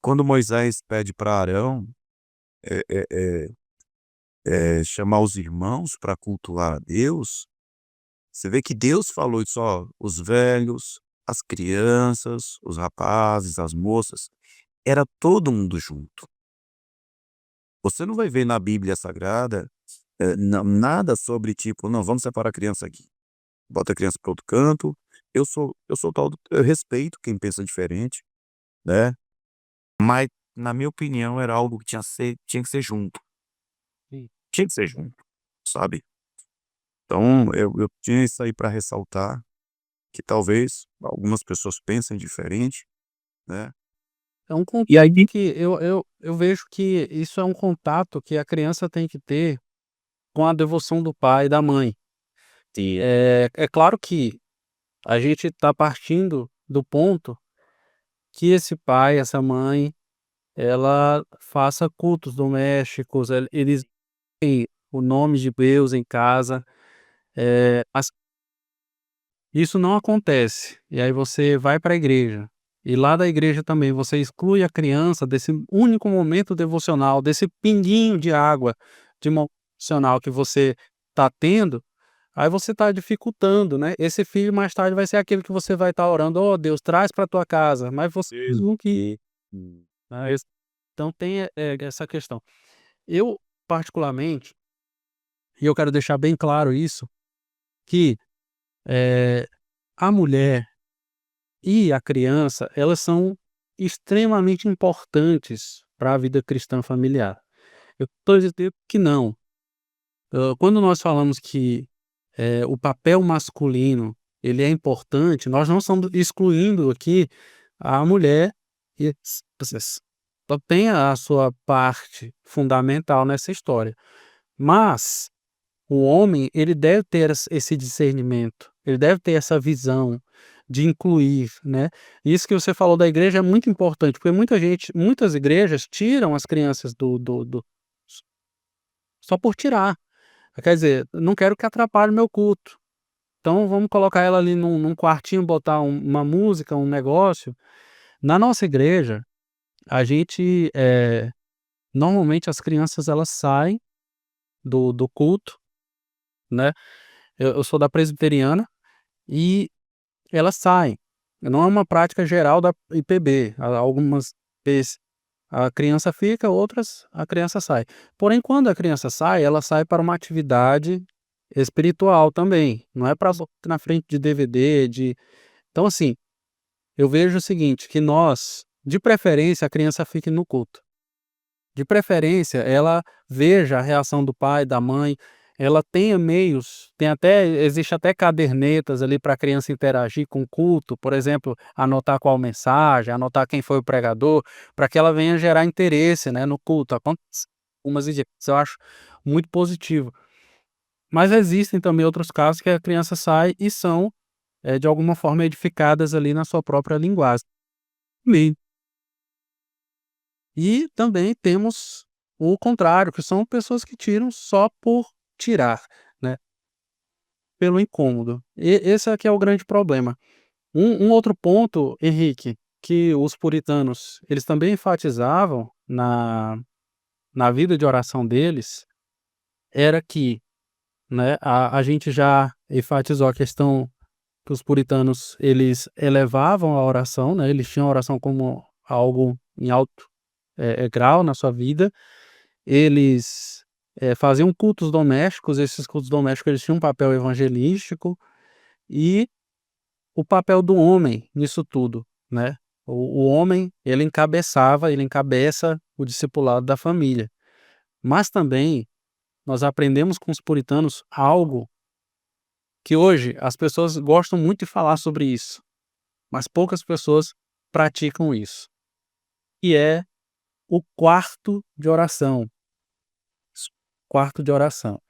quando Moisés pede para Arão, eh eh eh chamar os irmãos para cultuar a Deus, você vê que Deus falou isso: "Ó, os velhos, as crianças, os rapazes, as moças", era todo mundo junto. Você não vai ver na Bíblia Sagrada, nada sobre tipo: "Não, vamos separar a criança aqui, bota a criança para outro canto". Eu respeito quem pensa diferente, né. na minha opinião, era algo que tinha que ser junto, Sim. tinha que ser junto, sabe. Então eu tinha isso aí para ressaltar, que talvez algumas pessoas pensem diferente, né. É um contato E aí que eu vejo que isso é um contato que a criança tem que ter com a devoção do pai e da mãe. sim, É claro que a gente está partindo do ponto que esse pai, essa mãe, ela faça cultos domésticos, eles têm o nome de Deus em casa, mas isso não acontece. E aí você vai para a igreja, e lá da igreja também você exclui a criança desse único momento devocional, desse pinguinho de água de momento devocional que você está tendo, aí você está dificultando, né. Esse filho mais tarde vai ser aquele que você vai estar orando: "Ó Deus, traz para tua casa", mas você mesmo. mesmo que Hum. né, então tem, essa questão. Eu particularmente, e eu quero deixar bem claro isso, que, eh, a mulher e a criança, elas são extremamente importantes para a vida cristã familiar. Eu estou dizendo que não. Quando nós falamos que, o papel masculino, ele é importante, nós não estamos excluindo aqui a mulher e ela tem a sua parte fundamental nessa história. Mas o homem, ele deve ter esse discernimento, ele deve ter essa visão de incluir, né. Isso que você falou da igreja é muito importante, porque muitas igrejas tiram as crianças do só por tirar. Quer dizer, não quero que atrapalhe o meu culto, então vamos colocar ela ali num quartinho, botar uma música, um negócio. Na nossa igreja, a gente, normalmente as crianças elas saem do culto, né. Eu sou da presbiteriana. E elas saem. Não é uma prática geral da IPB. Algumas vezes a criança fica, outras a criança sai. Porém, quando a criança sai, ela sai para uma atividade espiritual também. Não é para na frente de DVD, de então assim, eu vejo o seguinte, que nós, de preferência, a criança fique no culto. De preferência, ela veja a reação do pai, da mãe, ela tenha meios, existe até cadernetas ali para a criança interagir com o culto, por exemplo, anotar qual mensagem, anotar quem foi o pregador, para que ela venha gerar interesse, né, no culto. Acontece algumas vezes, eu acho muito positivo. Mas existem também outros casos que a criança sai e são, de alguma forma edificadas ali na sua própria linguagem. E também temos o contrário, que são pessoas que tiram só por tirar, né, pelo incômodo. E esse aqui é o grande problema. Um outro ponto, Henrique, que os puritanos, eles também enfatizavam na vida de oração deles, era que, né, a gente já enfatizou a questão que os puritanos, eles elevavam a oração, né, eles tinham a oração como algo em alto, grau na sua vida. Eles, faziam cultos domésticos, esses cultos domésticos eles tinham um papel evangelístico, e o papel do homem nisso tudo, né. O homem, ele encabeça o discipulado da família. Mas também nós aprendemos com os puritanos algo que hoje as pessoas gostam muito de falar sobre isso, mas poucas pessoas praticam isso, que é o quarto de oração, quarto de oração.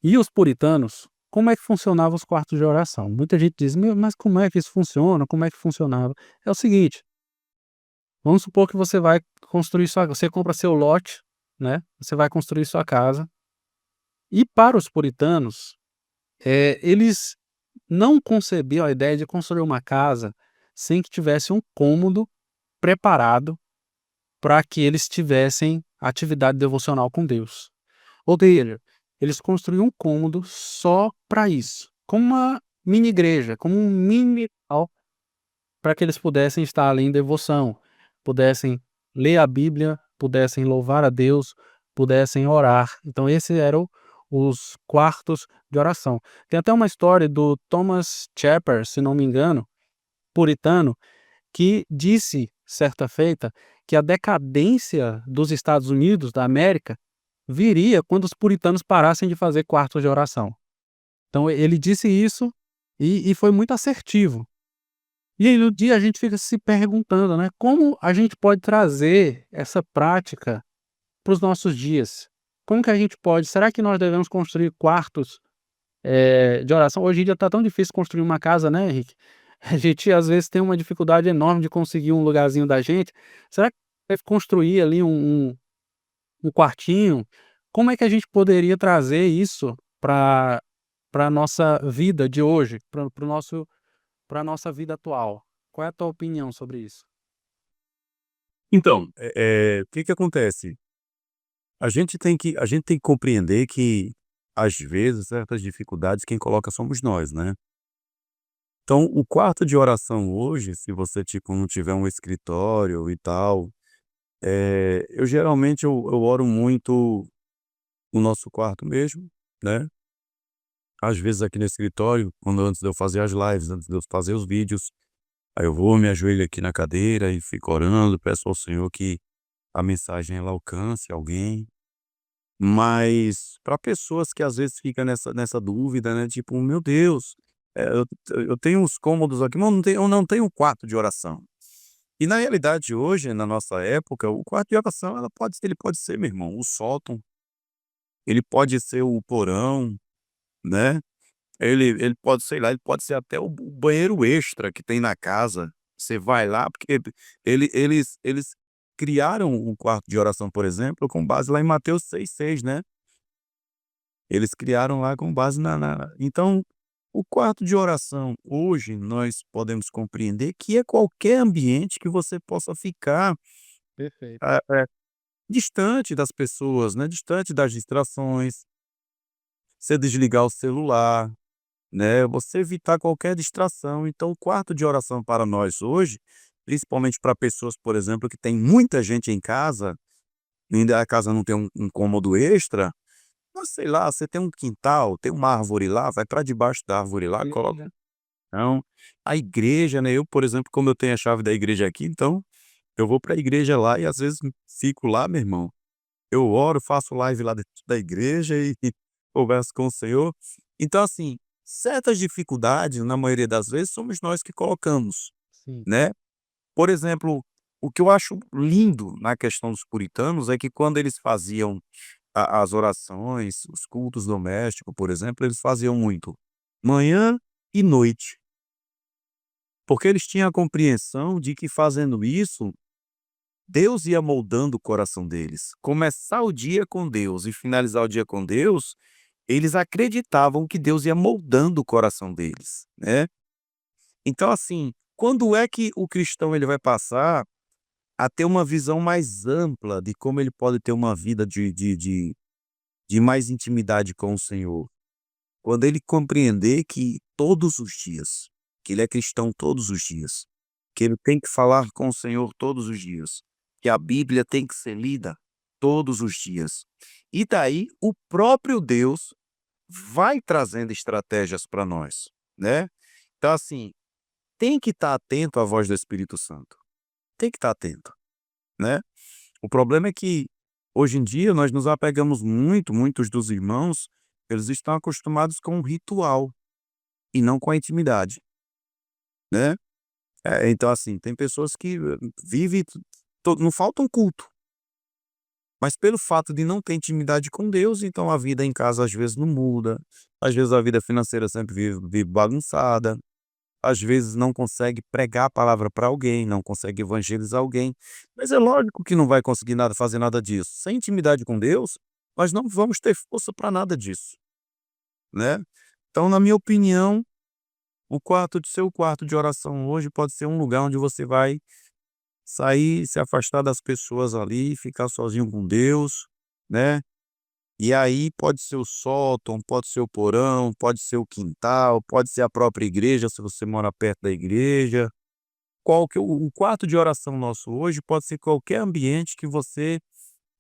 E os puritanos, como é que funcionava os quartos de oração? Muita gente diz: "Meu, mas como é que isso funciona? Como é que funcionava?". É o seguinte, vamos supor que você compra seu lote, né, você vai construir sua casa, e para os puritanos, eles não concebiam a ideia de construir uma casa sem que tivesse um cômodo preparado para que eles tivessem atividade devocional com Deus. Ou seja, eles construíam um cômodo só para isso, como uma mini igreja, como um mini para que eles pudessem estar ali em devoção, pudessem ler a Bíblia, pudessem louvar a Deus, pudessem orar. Então esse eram os quartos de oração. Tem até uma história do Thomas Chaper, se não me engano, puritano, que disse certa feita, que a decadência dos Estados Unidos da América viria quando os puritanos parassem de fazer quartos de oração. Então ele disse isso e foi muito assertivo. E aí no dia a gente fica se perguntando, né, como a gente pode trazer essa prática para os nossos dias? Como que a gente pode será que nós devemos construir quartos, de oração? Hoje em dia está tão difícil construir uma casa, né, Henrique? A gente às vezes tem uma dificuldade enorme de conseguir um lugarzinho da gente. Será que deve construir ali um quartinho? Como é que a gente poderia trazer isso para a nossa vida de hoje, para o nosso para a nossa vida atual? Qual é a tua opinião sobre isso? Então, o que que acontece? A gente tem que compreender que, às vezes, certas dificuldades quem coloca somos nós, né. Então, o quarto de oração hoje, se você, tipo, não tiver um escritório e tal, eu geralmente eu oro muito no nosso quarto mesmo, né. Às vezes aqui no escritório, quando antes de eu fazer as lives, antes de eu fazer os vídeos, aí eu vou, me ajoelho aqui na cadeira e fico orando, peço ao Senhor que a mensagem ela alcance alguém. Mas para pessoas que às vezes fica nessa dúvida, né, tipo: "Meu Deus, eu tenho uns cômodos aqui, mas eu não tenho um quarto de oração". E na realidade hoje, na nossa época, o quarto de oração ele pode ser, meu irmão, o sótão, ele pode ser o porão, né, ele pode, sei lá, ele pode ser até o banheiro extra que tem na casa. Você vai lá, porque eles criaram o quarto de oração, por exemplo, com base lá em Mateus 6,6, né. Eles criaram lá com base na então, o quarto de oração, hoje, nós podemos compreender que é qualquer ambiente que você possa ficar, Perfeito. ah, distante das pessoas, né, distante das distrações, você desligar o celular, né, você evitar qualquer distração. Então, o quarto de oração para nós hoje, principalmente para pessoas, por exemplo, que tem muita gente em casa, e ainda a casa não tem um cômodo extra. Mas sei lá, você tem um quintal, tem uma árvore lá, vai para debaixo da árvore lá, coloca Igreja. então, a igreja, né, eu, por exemplo, como eu tenho a chave da igreja aqui, então, eu vou para a igreja lá e às vezes fico lá, meu irmão, eu oro, faço live lá dentro da igreja e converso com o Senhor. Então, assim, certas dificuldades, na maioria das vezes, somos nós que colocamos, Sim. né. Por exemplo, o que eu acho lindo na questão dos puritanos é que quando eles faziam a as orações, os cultos domésticos, por exemplo, eles faziam muito manhã e noite, porque eles tinham a compreensão de que fazendo isso, Deus ia moldando o coração deles. Começar o dia com Deus e finalizar o dia com Deus, eles acreditavam que Deus ia moldando o coração deles, né. Então, assim, quando é que o cristão ele vai passar a ter uma visão mais ampla de como ele pode ter uma vida de mais intimidade com o Senhor? Quando ele compreender que todos os dias, que ele é cristão todos os dias, que ele tem que falar com o Senhor todos os dias, que a Bíblia tem que ser lida todos os dias. E daí o próprio Deus vai trazendo estratégias para nós, né. Então, assim, tem que estar atento à voz do Espírito Santo, tem que estar atento, né. O problema é que, hoje em dia, nós nos apegamos muito, muitos dos irmãos, eles estão acostumados com o ritual e não com a intimidade, né. Então, assim, tem pessoas que vive não falta um culto, mas pelo fato de não ter intimidade com Deus, então a vida em casa às vezes não muda, às vezes a vida financeira sempre vive bagunçada, às vezes não consegue pregar a palavra para alguém, não consegue evangelizar alguém, mas é lógico que não vai conseguir nada fazer nada disso. Sem intimidade com Deus, nós não vamos ter força para nada disso, né. Então, na minha opinião, seu quarto de oração hoje pode ser um lugar onde você vai sair, se afastar das pessoas ali, ficar sozinho com Deus, né. E aí pode ser o sótão, pode ser o porão, pode ser o quintal, pode ser a própria igreja, se você mora perto da igreja. Qual que o quarto de oração nosso hoje pode ser qualquer ambiente que você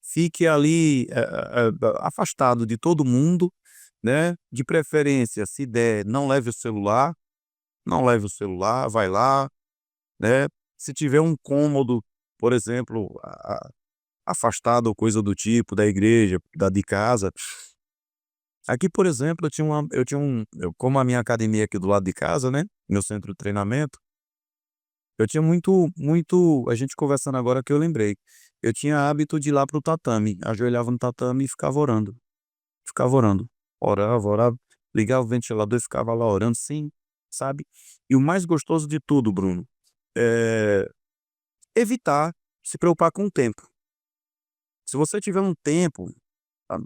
fique ali, afastado de todo mundo, né, de preferência, se der, não leve o celular, não leve o celular, vai lá, né. Se tiver um cômodo, por exemplo, afastado ou coisa do tipo, da igreja, da de casa. Aqui, por exemplo, como a minha academia é aqui do lado de casa, né, meu centro de treinamento, eu tinha a gente conversando agora que eu lembrei, eu tinha hábito de ir lá para o tatame, ajoelhava no tatame e ficava orando, orava, ligava o ventilador e ficava lá orando, sim, sabe. E o mais gostoso de tudo, Bruno, é evitar se preocupar com o tempo. Se você tiver um tempo,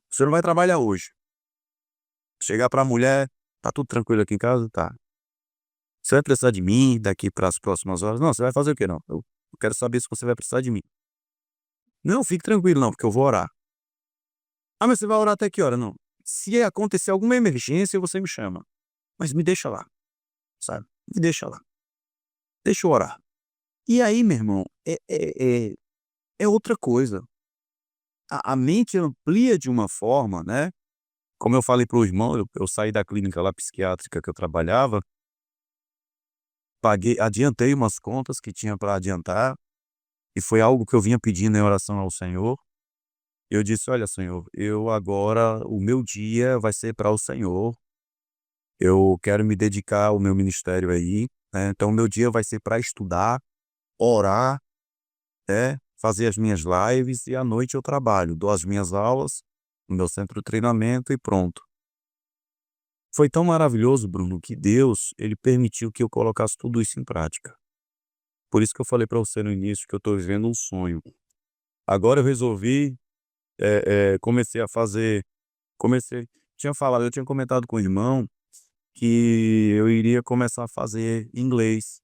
você não vai trabalhar hoje, chegar para a mulher: "Tá tudo tranquilo aqui em casa?", "Tá". "Você vai precisar de mim daqui para as próximas horas?", "Não, você vai fazer o quê?", "Não, eu quero saber se você vai precisar de mim". "Não, fique tranquilo, não, porque eu vou orar". "Ah, mas você vai orar até que hora?", "Não, se acontecer alguma emergência você me chama, mas me deixa lá, sabe, me deixa lá, deixa eu orar". E aí, meu irmão, é outra coisa, a mente amplia de uma forma, né, como eu falei para o irmão, eu saí da clínica lá psiquiátrica que eu trabalhava, adiantei umas contas que tinha para adiantar, e foi algo que eu vinha pedindo em oração ao Senhor. Eu disse: "Olha, Senhor, eu agora o meu dia vai ser para o Senhor, eu quero me dedicar ao meu ministério aí, né, então o meu dia vai ser para estudar, orar, né, fazer as minhas lives e à noite eu trabalho, dou as minhas aulas no meu centro de treinamento e pronto". Foi tão maravilhoso, Bruno, que Deus, ele permitiu que eu colocasse tudo isso em prática. Por isso que eu falei para você no início que eu estou vivendo um sonho. Agora eu resolvi, comecei a fazer comecei eu tinha comentado com o irmão que eu iria começar a fazer inglês,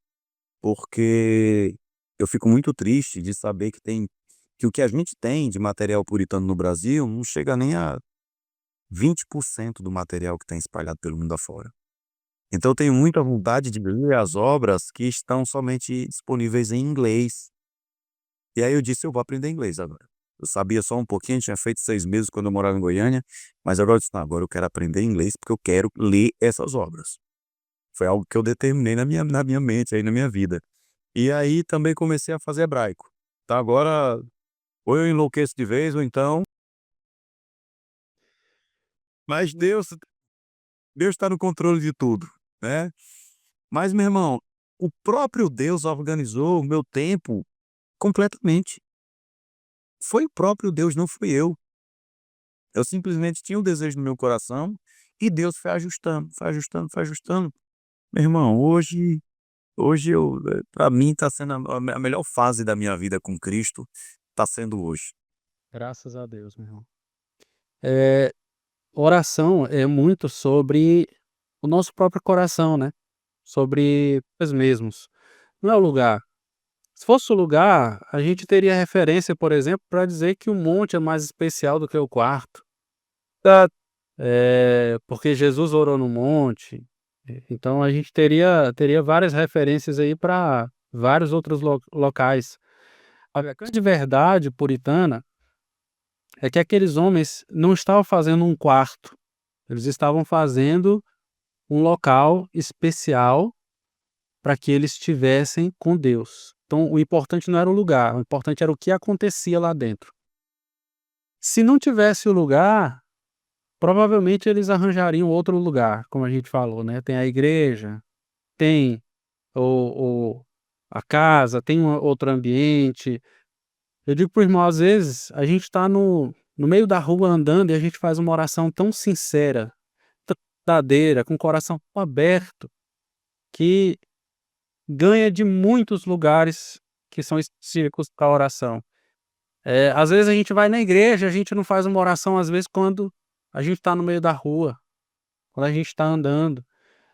porque eu fico muito triste de saber que o que a gente tem de material puritano no Brasil não chega nem a 20% do material que tem espalhado pelo mundo afora. Então eu tenho muita vontade de ler as obras que estão somente disponíveis em inglês. E aí eu disse: "Eu vou aprender inglês agora". Eu sabia só um pouquinho, tinha feito 6 meses quando eu morava em Goiânia, mas agora eu disse: "Não, agora eu quero aprender inglês, porque eu quero ler essas obras". Foi algo que eu determinei na minha mente, aí na minha vida. E aí também comecei a fazer hebraico. Então agora, ou eu enlouqueço de vez ou então, mas Deus está no controle de tudo, né. Mas meu irmão, o próprio Deus organizou o meu tempo completamente. Foi o próprio Deus, não fui eu. Eu simplesmente tinha um desejo no meu coração e Deus foi ajustando, foi ajustando, foi ajustando. Meu irmão, hoje pra mim tá sendo a melhor fase da minha vida com Cristo, tá sendo hoje. Graças a Deus, meu irmão. Eh, Oração é muito sobre o nosso próprio coração, né, sobre nós mesmos, não é o lugar. Se fosse o lugar, a gente teria referência, por exemplo, para dizer que o monte é mais especial do que o quarto. Tá. Porque Jesus orou no monte, então a gente teria várias referências aí para vários outros locais. A grande verdade puritana é que aqueles homens não estavam fazendo um quarto, eles estavam fazendo um local especial para que eles estivessem com Deus. Então o importante não era o lugar, o importante era o que acontecia lá dentro. Se não tivesse o lugar, provavelmente eles arranjariam outro lugar, como a gente falou, né, tem a igreja, tem o a casa, tem outro ambiente. Eu digo para o irmão, às vezes, a gente está no meio da rua andando e a gente faz uma oração tão sincera, tão verdadeira, com o coração aberto, que ganha de muitos lugares que são específicos para oração. Às vezes a gente vai na igreja, a gente não faz uma oração, às vezes, quando a gente está no meio da rua, quando a gente está andando.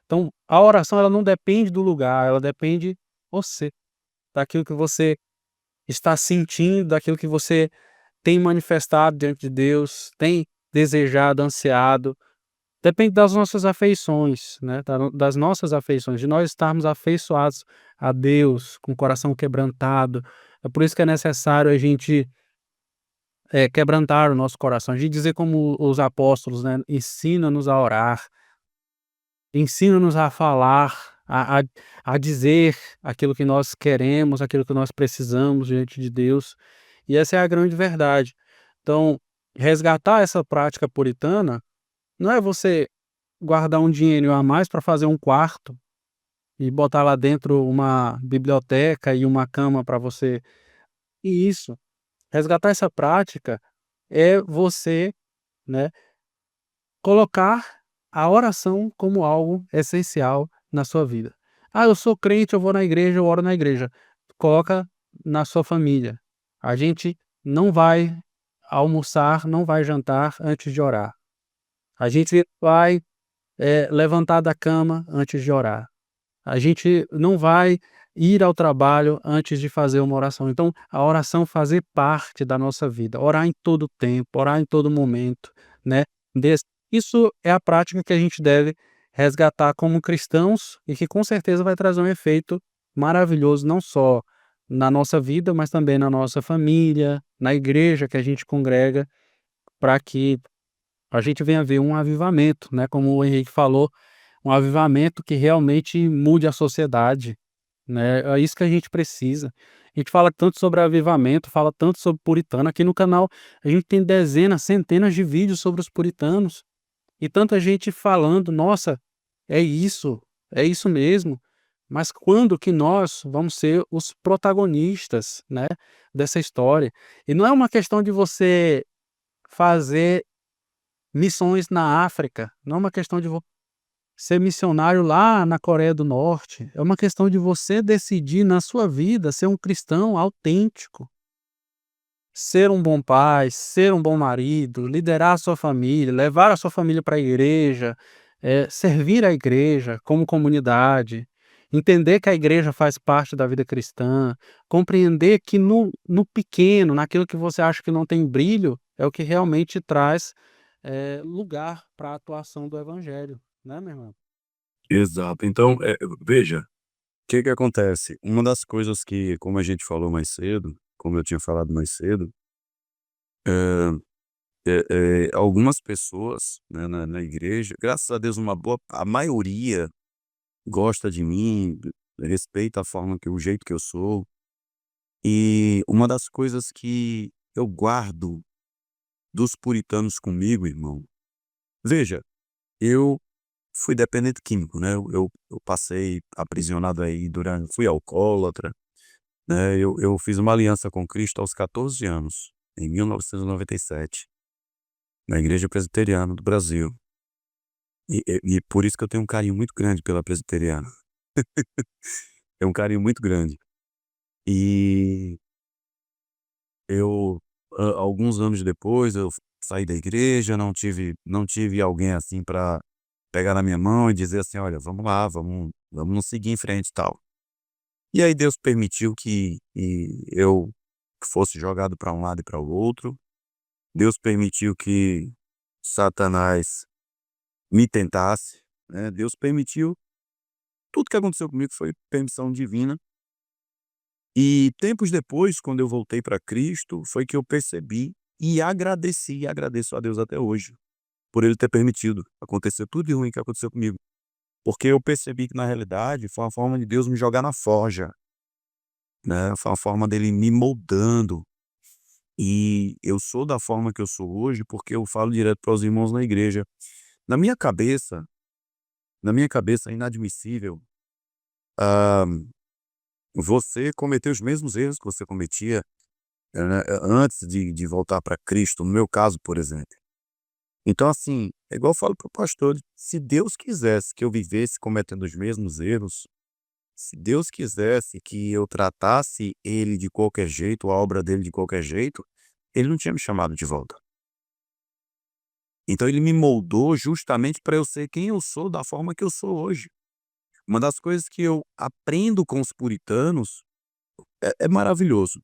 Então, a oração ela não depende do lugar, ela depende de você, daquilo que você está sentindo, daquilo que você tem manifestado diante de Deus, tem desejado, ansiado. Depende das nossas afeições, né, das nossas afeições, de nós estarmos afeiçoados a Deus, com o coração quebrantado. É por isso que é necessário a gente, quebrantar o nosso coração. A gente dizer como os apóstolos, né: "Ensina-nos a orar, ensina-nos a falar", a a a dizer aquilo que nós queremos, aquilo que nós precisamos diante de Deus, e essa é a grande verdade. Então, resgatar essa prática puritana não é você guardar um dinheirinho a mais para fazer um quarto e botar lá dentro uma biblioteca e uma cama para você. E isso, resgatar essa prática é você, né, colocar a oração como algo essencial na sua vida. "Ah, eu sou crente, eu vou na igreja, eu oro na igreja". Coloca na sua família. A gente não vai almoçar, não vai jantar antes de orar. A gente vai, levantar da cama antes de orar. A gente não vai ir ao trabalho antes de fazer uma oração. Então, a oração fazer parte da nossa vida, orar em todo tempo, orar em todo momento, né. Des Isso é a prática que a gente deve resgatar como cristãos e que com certeza vai trazer um efeito maravilhoso, não só na nossa vida, mas também na nossa família, na igreja que a gente congrega, para que a gente venha ver um avivamento, né, como o Henrique falou, um avivamento que realmente mude a sociedade, né, é isso que a gente precisa. A gente fala tanto sobre avivamento, fala tanto sobre puritano, aqui no canal a gente tem dezenas, centenas de vídeos sobre os puritanos, e tanta gente falando: "Nossa, é isso mesmo", mas quando que nós vamos ser os protagonistas, né, dessa história? E não é uma questão de você fazer missões na África, não é uma questão de ser missionário lá na Coreia do Norte, é uma questão de você decidir na sua vida ser um cristão autêntico, ser um bom pai, ser um bom marido, liderar a sua família, levar a sua família para a igreja, servir a igreja como comunidade, entender que a igreja faz parte da vida cristã, compreender que no pequeno, naquilo que você acha que não tem brilho, é o que realmente traz, lugar para a atuação do evangelho, né, meu irmão? Exato. Então, veja, o que que acontece? Uma das coisas que, como a gente falou mais cedo, como eu tinha falado mais cedo, hã, algumas pessoas, né, na igreja, graças a Deus a maioria gosta de mim, respeita a forma que o jeito que eu sou, e uma das coisas que eu guardo dos puritanos comigo, irmão, veja, eu fui dependente químico, né, eu passei aprisionado aí durante fui alcoólatra, né, eu fiz uma aliança com Cristo aos 14 anos, em 1997, na Igreja Presbiteriana do Brasil. E por isso que eu tenho um carinho muito grande pela presbiteriana. É um carinho muito grande. E eu, alguns anos depois, eu saí da igreja, não tive alguém assim para pegar na minha mão e dizer assim: "Olha, vamos lá, vamos nos seguir em frente e tal". E aí Deus permitiu que eu fosse jogado para um lado e para o outro. Deus permitiu que Satanás me tentasse, né, Deus permitiu. Tudo que aconteceu comigo foi permissão divina. E tempos depois, quando eu voltei para Cristo, foi que eu percebi e agradeci, e agradeço a Deus até hoje, por Ele ter permitido acontecer tudo de ruim que aconteceu comigo. Porque eu percebi que, na realidade, foi uma forma de Deus me jogar na forja, né? Foi uma forma dele me moldando. E eu sou da forma que eu sou hoje porque eu falo direto para os irmãos na igreja. Na minha cabeça, na minha cabeça é inadmissível, ah, você cometer os mesmos erros que você cometia, né, antes de voltar para Cristo, no meu caso, por exemplo. Então, assim, é igual eu falo para o pastor, se Deus quisesse que eu vivesse cometendo os mesmos erros, se Deus quisesse que eu tratasse ele de qualquer jeito, a obra dele de qualquer jeito, ele não tinha me chamado de volta. Então ele me moldou justamente para eu ser quem eu sou, da forma que eu sou hoje. Uma das coisas que eu aprendo com os puritanos é maravilhoso.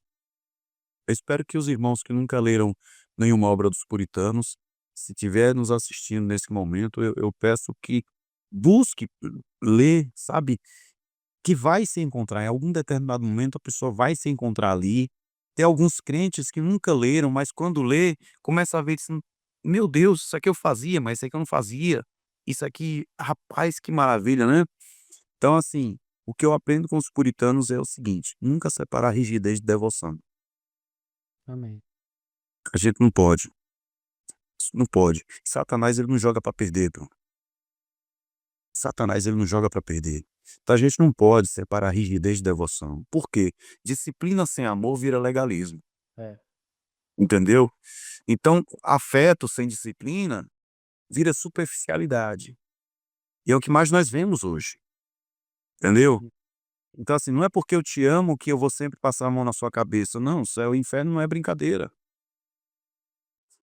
Eu espero que os irmãos que nunca leram nenhuma obra dos puritanos, se estiver nos assistindo nesse momento, eu peço que busque ler, sabe, que vai se encontrar, em algum determinado momento a pessoa vai se encontrar ali. Tem alguns crentes que nunca leram, mas quando lê, começa a ver assim: "Meu Deus, isso aqui eu fazia, mas isso aqui eu não fazia. Isso aqui, rapaz, que maravilha, né?". Então, assim, o que eu aprendo com os puritanos é o seguinte: nunca separar rigidez de devoção. Amém. A gente não pode, não pode. Satanás ele não joga para perder, bro. Satanás ele não joga para perder. Então a gente não pode separar rigidez de devoção. Por quê? Disciplina sem amor vira legalismo, É. entendeu? Então, afeto sem disciplina vira superficialidade. E é o que mais nós vemos hoje, entendeu? Então, assim, não é porque eu te amo que eu vou sempre passar a mão na sua cabeça. Não, céu e inferno não é brincadeira.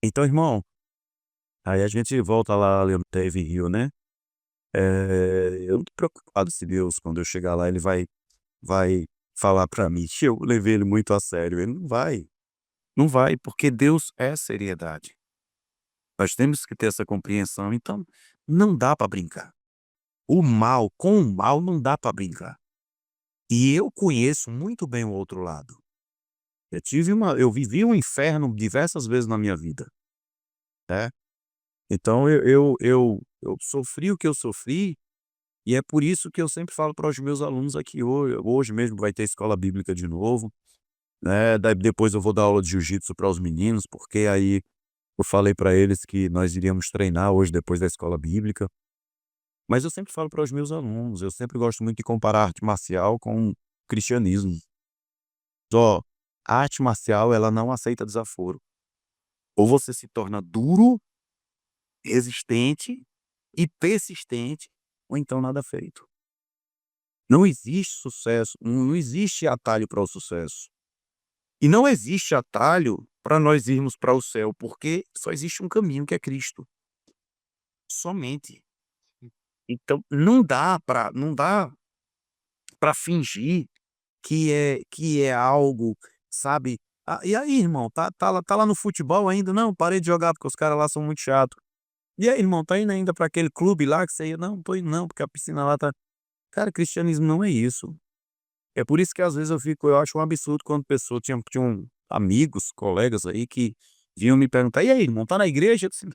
Então, irmão, aí a gente volta lá ali no Teve Rio, né? Eu não tô preocupado se Deus, quando eu chegar lá, ele vai falar pra mim. Eu levei ele muito a sério. Ele não vai. Não vai, porque Deus é seriedade. Nós temos que ter essa compreensão. Então, não dá pra brincar. Com o mal não dá pra brincar. E eu conheço muito bem o outro lado. Eu vivi um inferno diversas vezes na minha vida, né? Então eu sofri o que eu sofri, e é por isso que eu sempre falo para os meus alunos aqui hoje mesmo vai ter escola bíblica de novo, né, daí depois eu vou dar aula de jiu-jitsu para os meninos, porque aí eu falei para eles que nós iríamos treinar hoje depois da escola bíblica. Mas eu sempre falo para os meus alunos, eu sempre gosto muito de comparar arte marcial com cristianismo. Ó, a arte marcial ela não aceita desaforo. Ou você se torna duro, resistente e persistente, ou então nada feito. Não existe sucesso, não existe atalho para o sucesso. E não existe atalho para nós irmos para o céu, porque só existe um caminho que é Cristo. Somente. Então não dá para fingir que é algo, sabe? Ah, e aí, irmão, tá lá no futebol ainda? Não, parei de jogar porque os caras lá são muito chatos. E aí, irmão, tá indo ainda para aquele clube lá que você ia? Não, tô indo não, porque a piscina lá tá. Cara, cristianismo não é isso. É por isso que às vezes eu acho um absurdo quando pessoas tinham amigos, colegas aí que vinham me perguntar: "E aí, irmão, tá na igreja?" Eu disse,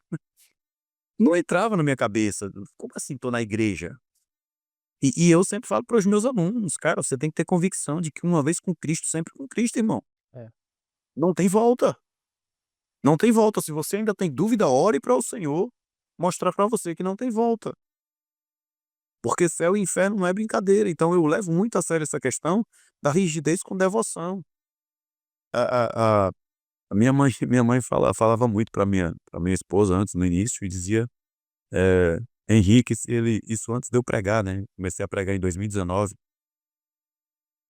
não entrava na minha cabeça. Como assim tô na igreja? E eu sempre falo para os meus alunos: "Cara, você tem que ter convicção de que uma vez com Cristo, sempre com Cristo, irmão. É. Não tem volta, não tem volta. Se você ainda tem dúvida, ore para o Senhor mostrar para você que não tem volta, porque céu e inferno não é brincadeira". Então eu levo muito a sério essa questão da rigidez com devoção. A a A minha mãe falava muito para minha esposa antes, no início, e dizia, Henrique, se ele isso antes de eu pregar, né, comecei a pregar em 2019,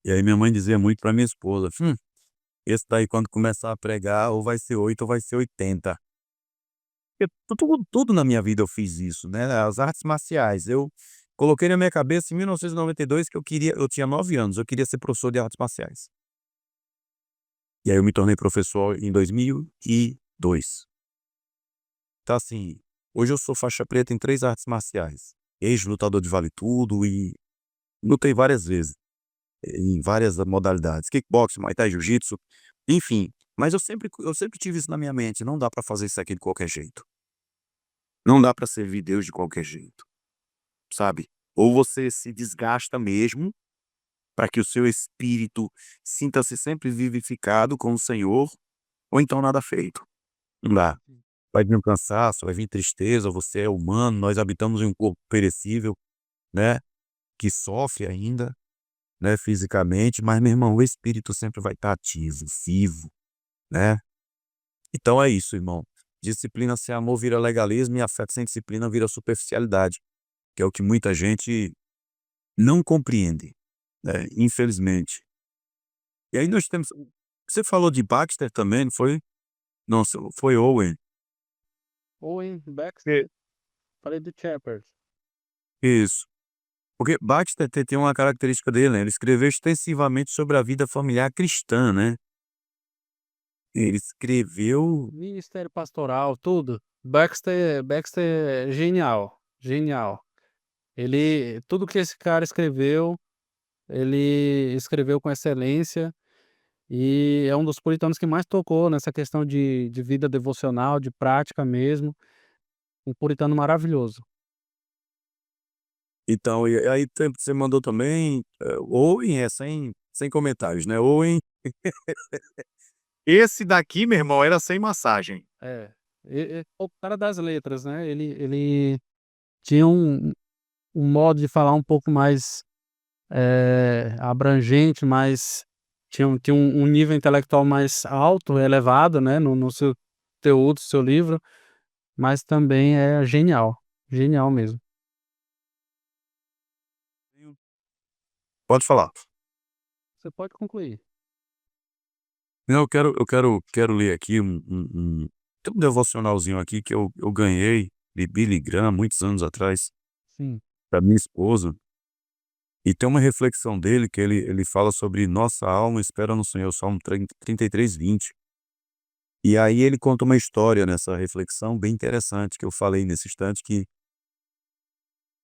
e aí minha mãe dizia muito para minha esposa: esse daí quando começar a pregar ou vai ser 8 ou vai ser 80". Porque tudo na minha vida eu fiz isso, né, as artes marciais, eu coloquei na minha cabeça em 1992 que eu tinha 9 anos, eu queria ser professor de artes marciais. E aí eu me tornei professor em 2002. Então, assim, hoje eu sou faixa preta em 3 artes marciais, ex-lutador de vale tudo e lutei várias vezes, em várias modalidades, kickboxing, muay thai, jiu-jitsu, enfim. Mas eu sempre tive isso na minha mente, não dá pra fazer isso aqui de qualquer jeito. Não dá pra servir Deus de qualquer jeito, sabe. Ou você se desgasta mesmo, para que o seu espírito sinta-se sempre vivificado com o Senhor, ou então nada feito. Não dá. Vai vir um cansaço, vai vir tristeza, você é humano, nós habitamos em um corpo perecível, né, que sofre ainda, né, fisicamente, mas meu irmão, o espírito sempre vai estar ativo, vivo, né. Então é isso, irmão, disciplina sem amor vira legalismo e afeto sem disciplina vira superficialidade, que é o que muita gente não compreende, né, infelizmente. E aí nós temos você falou de Baxter também, não foi? Não, foi Owen. Owen Baxter, É. falei do Shepard. Isso. Porque Baxter tem uma característica dele, né, ele escreveu extensivamente sobre a vida familiar cristã, né. Ele escreveu Ministério pastoral, tudo. Baxter é genial, genial. Ele tudo que esse cara escreveu, ele escreveu com excelência, e é um dos puritanos que mais tocou nessa questão de vida devocional, de prática mesmo, um puritano maravilhoso. Então, e aí você mandou também, Owen sem comentários, né, Owen. Esse daqui, meu irmão, era sem massagem. É, o cara das letras, né, ele tinha um modo de falar um pouco mais, abrangente, mais tinha um nível intelectual mais alto, elevado, né, no seu conteúdo, seu livro, mas também é genial, genial mesmo. Pode falar. Você pode concluir. Não, quero ler aqui tem um devocionalzinho aqui que eu ganhei de Billy Graham muitos anos atrás, Sim, para minha esposa, e tem uma reflexão dele que ele fala sobre nossa alma espera no Senhor, Salmo 33:20. E aí ele conta uma história nessa reflexão bem interessante que eu falei nesse instante, que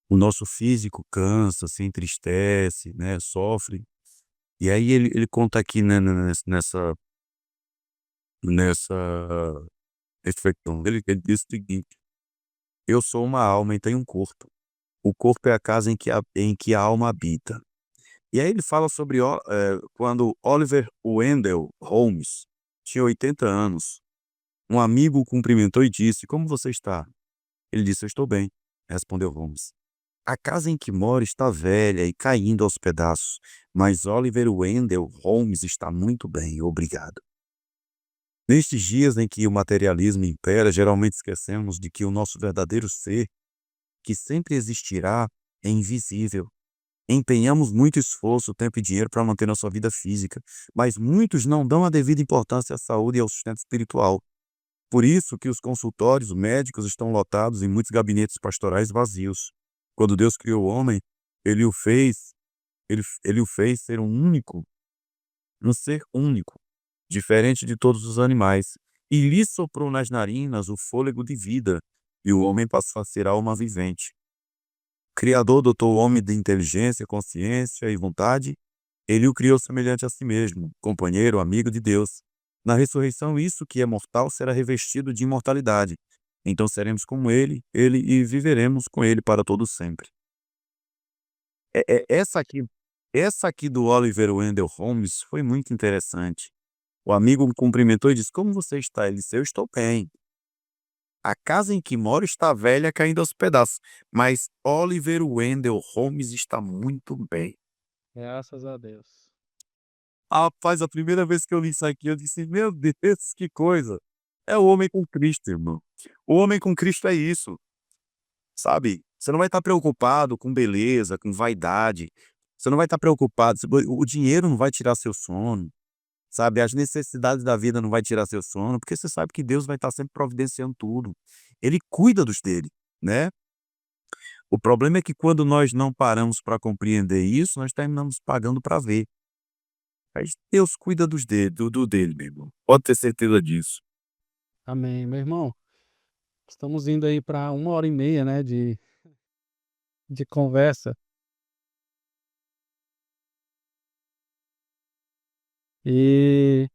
o nosso físico cansa, se entristece, né, sofre. E aí ele conta aqui, né, nessa reflexão dele, que ele diz o seguinte: "Eu sou uma alma e tenho um corpo. O corpo é a casa em que a alma habita". E aí ele fala sobre quando Oliver Wendell Holmes tinha 80 anos, um amigo o cumprimentou e disse: "Como você está?". Ele disse: "Eu estou bem", respondeu Holmes. "A casa em que moro está velha e caindo aos pedaços, mas Oliver Wendell Holmes está muito bem, obrigado". Nestes dias em que o materialismo impera, geralmente esquecemos de que o nosso verdadeiro ser, que sempre existirá, é invisível. Empenhamos muito esforço, tempo e dinheiro para manter nossa vida física, mas muitos não dão a devida importância à saúde e ao sustento espiritual. Por isso que os consultórios médicos estão lotados e muitos gabinetes pastorais vazios. Quando Deus criou o homem, ele o fez, ele o fez ser um ser único, diferente de todos os animais, e lhe soprou nas narinas o fôlego de vida, e o homem passou a ser alma vivente. O Criador dotou o homem de inteligência, consciência e vontade. Ele o criou semelhante a si mesmo, companheiro, amigo de Deus. Na ressurreição, isso que é mortal será revestido de imortalidade. Então seremos como ele e viveremos com ele para todo sempre. Essa aqui do Oliver Wendell Holmes foi muito interessante. O amigo me cumprimentou e disse: "Como você está?". Ele disse: "Eu estou bem. A casa em que moro está velha, caindo aos pedaços, mas Oliver Wendell Holmes está muito bem". graças a Deus. Rapaz, a primeira vez que eu li isso aqui, eu disse: "Meu Deus, que coisa". É o homem com Cristo, irmão. O homem com Cristo é isso, sabe. Você não vai estar preocupado com beleza, com vaidade, você não vai estar preocupado, o dinheiro não vai tirar seu sono, sabe, as necessidades da vida não vai tirar seu sono, porque você sabe que Deus vai estar sempre providenciando tudo. Ele cuida dos dele, né. O problema é que quando nós não paramos para compreender isso, nós terminamos pagando para ver. Mas Deus cuida do dele, meu irmão. Pode ter certeza disso. Amém. Meu irmão, estamos indo aí para 1 hora e meia, né, de conversa, e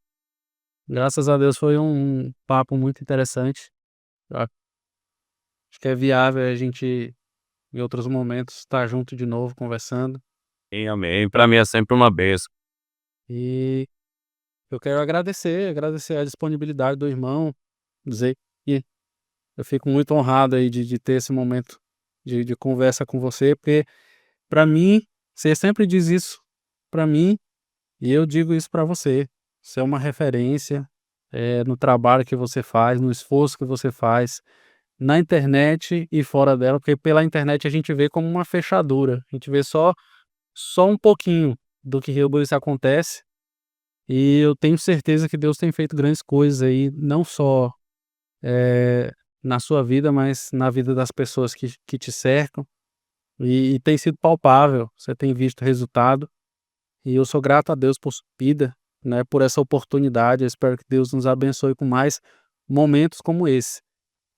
graças a Deus foi um papo muito interessante. Eu acho que é viável a gente, em outros momentos, estar junto de novo conversando. Amém. Para mim é sempre uma bênção. E eu quero agradecer a disponibilidade do irmão, dizer que eu fico muito honrado aí de ter esse momento de conversa com você, porque para mim, você sempre diz isso para mim e eu digo isso para você. Você é uma referência, no trabalho que você faz, no esforço que você faz, na internet e fora dela, porque pela internet a gente vê como uma fechadura, a gente vê só um pouquinho do que realmente acontece, e eu tenho certeza que Deus tem feito grandes coisas aí, não só, na sua vida, mas na vida das pessoas que te cercam, e tem sido palpável, você tem visto resultado, e eu sou grato a Deus por sua vida, né, por essa oportunidade, eu espero que Deus nos abençoe com mais momentos como esse.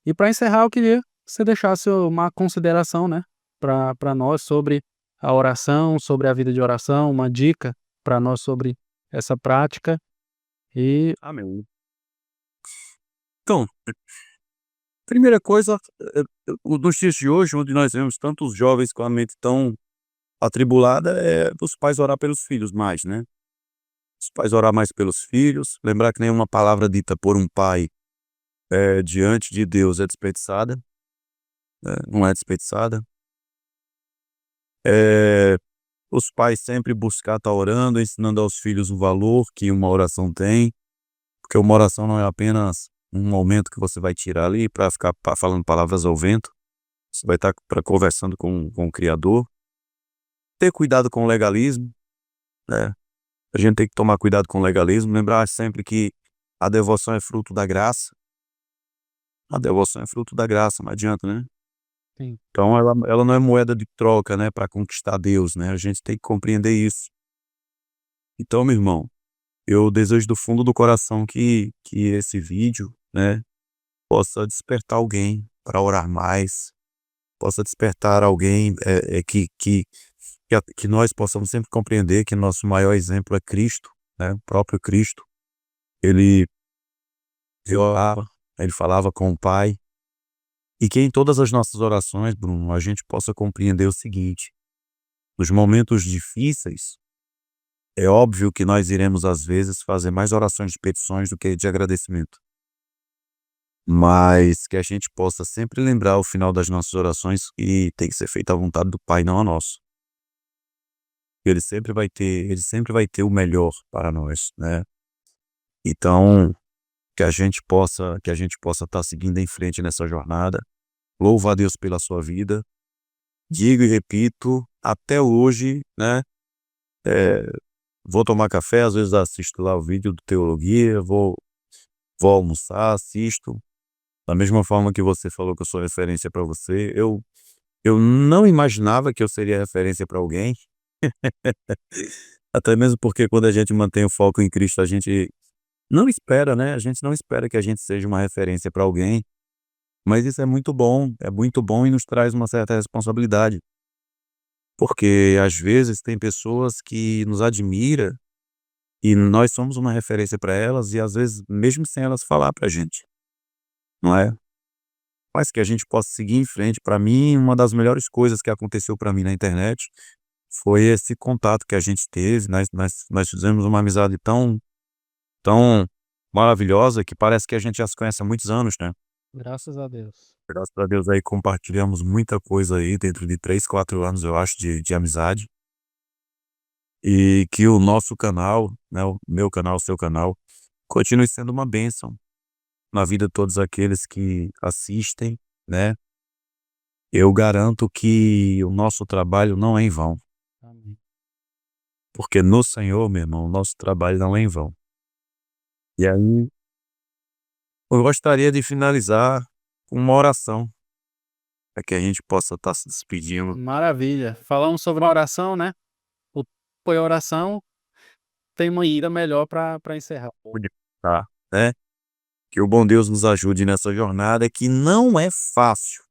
E para encerrar, eu queria que você deixasse uma consideração, né, para nós sobre a oração, sobre a vida de oração, uma dica para nós sobre essa prática e Amém. Então, Primeira coisa, nos dias de hoje, onde nós vemos tantos jovens com a mente tão atribulada, é os pais orar pelos filhos mais, né. Os pais orar mais pelos filhos, lembrar que nenhuma palavra dita por um pai, diante de Deus é desperdiçada, não é desperdiçada. Eh, os pais sempre buscar estar orando, ensinando aos filhos o valor que uma oração tem, porque uma oração não é apenas um momento que você vai tirar ali para ficar falando palavras ao vento, você vai estar conversando com o Criador. Ter cuidado com o legalismo, né, a gente tem que tomar cuidado com o legalismo, lembrar sempre que a devoção é fruto da graça, a devoção é fruto da graça, não adianta, né. Sim. Então ela não é moeda de troca, né, para conquistar Deus, né, a gente tem que compreender isso. Então, meu irmão, eu desejo do fundo do coração que esse vídeo, né, possa despertar alguém para orar mais, possa despertar alguém, que nós possamos sempre compreender que nosso maior exemplo é Cristo, né, o próprio Cristo. Ele orava, ele falava com o Pai, e que em todas as nossas orações, Bruno, a gente possa compreender o seguinte: nos momentos difíceis, é óbvio que nós iremos às vezes fazer mais orações de petições do que de agradecimento, mas que a gente possa sempre lembrar ao final das nossas orações que tem que ser feita a vontade do Pai, não a nossa. Ele sempre vai ter o melhor para nós, né. Então, que a gente possa estar seguindo em frente nessa jornada. Louvo a Deus pela sua vida. Digo e repito, até hoje, né, eh, vou tomar café, às vezes assisto lá o vídeo do Teologia, vou almoçar, assisto. Da mesma forma que você falou que eu sou referência para você, eu não imaginava que eu seria referência para alguém, até mesmo porque quando a gente mantém o foco em Cristo, a gente não espera, né, a gente não espera que a gente seja uma referência para alguém, mas isso é muito bom e nos traz uma certa responsabilidade, porque às vezes tem pessoas que nos admira e nós somos uma referência para elas e às vezes mesmo sem elas falar pra gente, não é? Mas que a gente possa seguir em frente. Para mim, uma das melhores coisas que aconteceu para mim na internet foi esse contato que a gente teve, nós fizemos uma amizade tão maravilhosa que parece que a gente já se conhece há muitos anos, né. Graças a Deus. Graças a Deus aí compartilhamos muita coisa aí dentro de 3 4 anos eu acho de amizade, e que o nosso canal, né, o meu canal, o seu canal, continue sendo uma bênção na vida de todos aqueles que assistem, né. Eu garanto que o nosso trabalho não é em vão, Amém. porque no Senhor, meu irmão, o nosso trabalho não é em vão. E aí, eu gostaria de finalizar com uma oração, para que a gente possa estar se despedindo. Maravilha. Falamos sobre a oração, né, o foi oração, tem uma ida melhor para encerrar. Onde tá, né? Que o bom Deus nos ajude nessa jornada que não é fácil,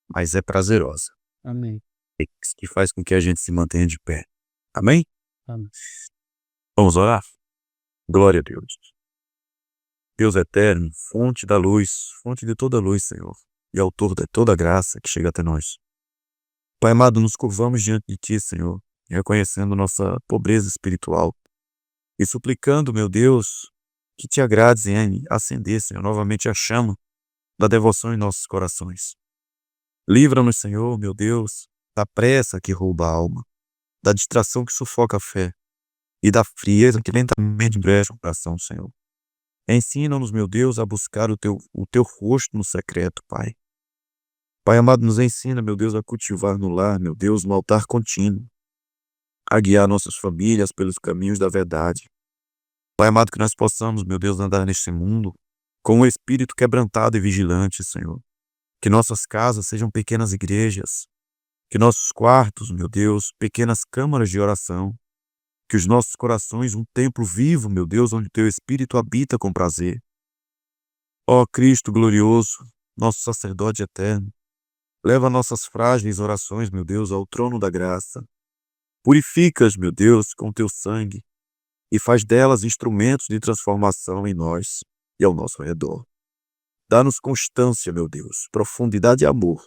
mas é prazerosa. Amém. É isso que faz com que a gente se mantenha de pé. Amém? Amém. Vamos orar? Glória a Deus. Deus eterno, fonte da luz, fonte de toda luz, Senhor, e autor de toda graça que chega até nós. Pai amado, nos curvamos diante de Ti, Senhor, reconhecendo nossa pobreza espiritual e suplicando, meu Deus, que Te agrades em acender, Senhor, novamente a chama da devoção em nossos corações. Livra-nos, Senhor, meu Deus, da pressa que rouba a alma, da distração que sufoca a fé e da frieza que lentamente brecha o coração, Senhor. Ensina-nos, meu Deus, a buscar o teu rosto no secreto, Pai. Pai amado, nos ensina, meu Deus, a cultivar no lar, meu Deus, no altar contínuo, a guiar nossas famílias pelos caminhos da verdade. Pai amado, que nós possamos, meu Deus, andar neste mundo com o espírito quebrantado e vigilante, Senhor. Que nossas casas sejam pequenas igrejas, que nossos quartos, meu Deus, pequenas câmaras de oração, que os nossos corações um templo vivo, meu Deus, onde teu espírito habita com prazer. Ó Cristo glorioso, nosso sacerdote eterno, leva nossas frágeis orações, meu Deus, ao trono da graça. Purifica-as, meu Deus, com teu sangue e faz delas instrumentos de transformação em nós e ao nosso redor. Dá-nos constância, meu Deus, profundidade e amor,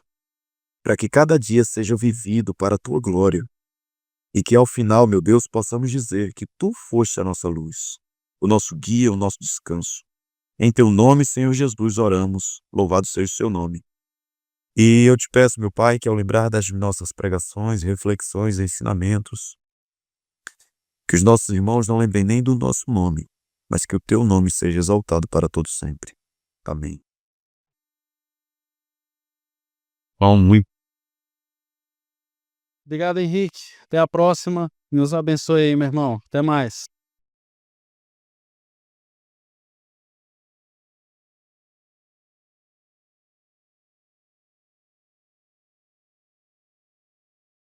para que cada dia seja vivido para a tua glória e que ao final, meu Deus, possamos dizer que tu foste a nossa luz, o nosso guia, o nosso descanso. Em teu nome, Senhor Jesus, oramos. Louvado seja o seu nome. E eu te peço, meu Pai, que ao lembrar das nossas pregações, reflexões e ensinamentos, que os nossos irmãos não lembrem nem do nosso nome, mas que o teu nome seja exaltado para todo sempre. Amém. Muito Obrigado, Henrique. Até a próxima. Deus abençoe aí, meu irmão. Até mais.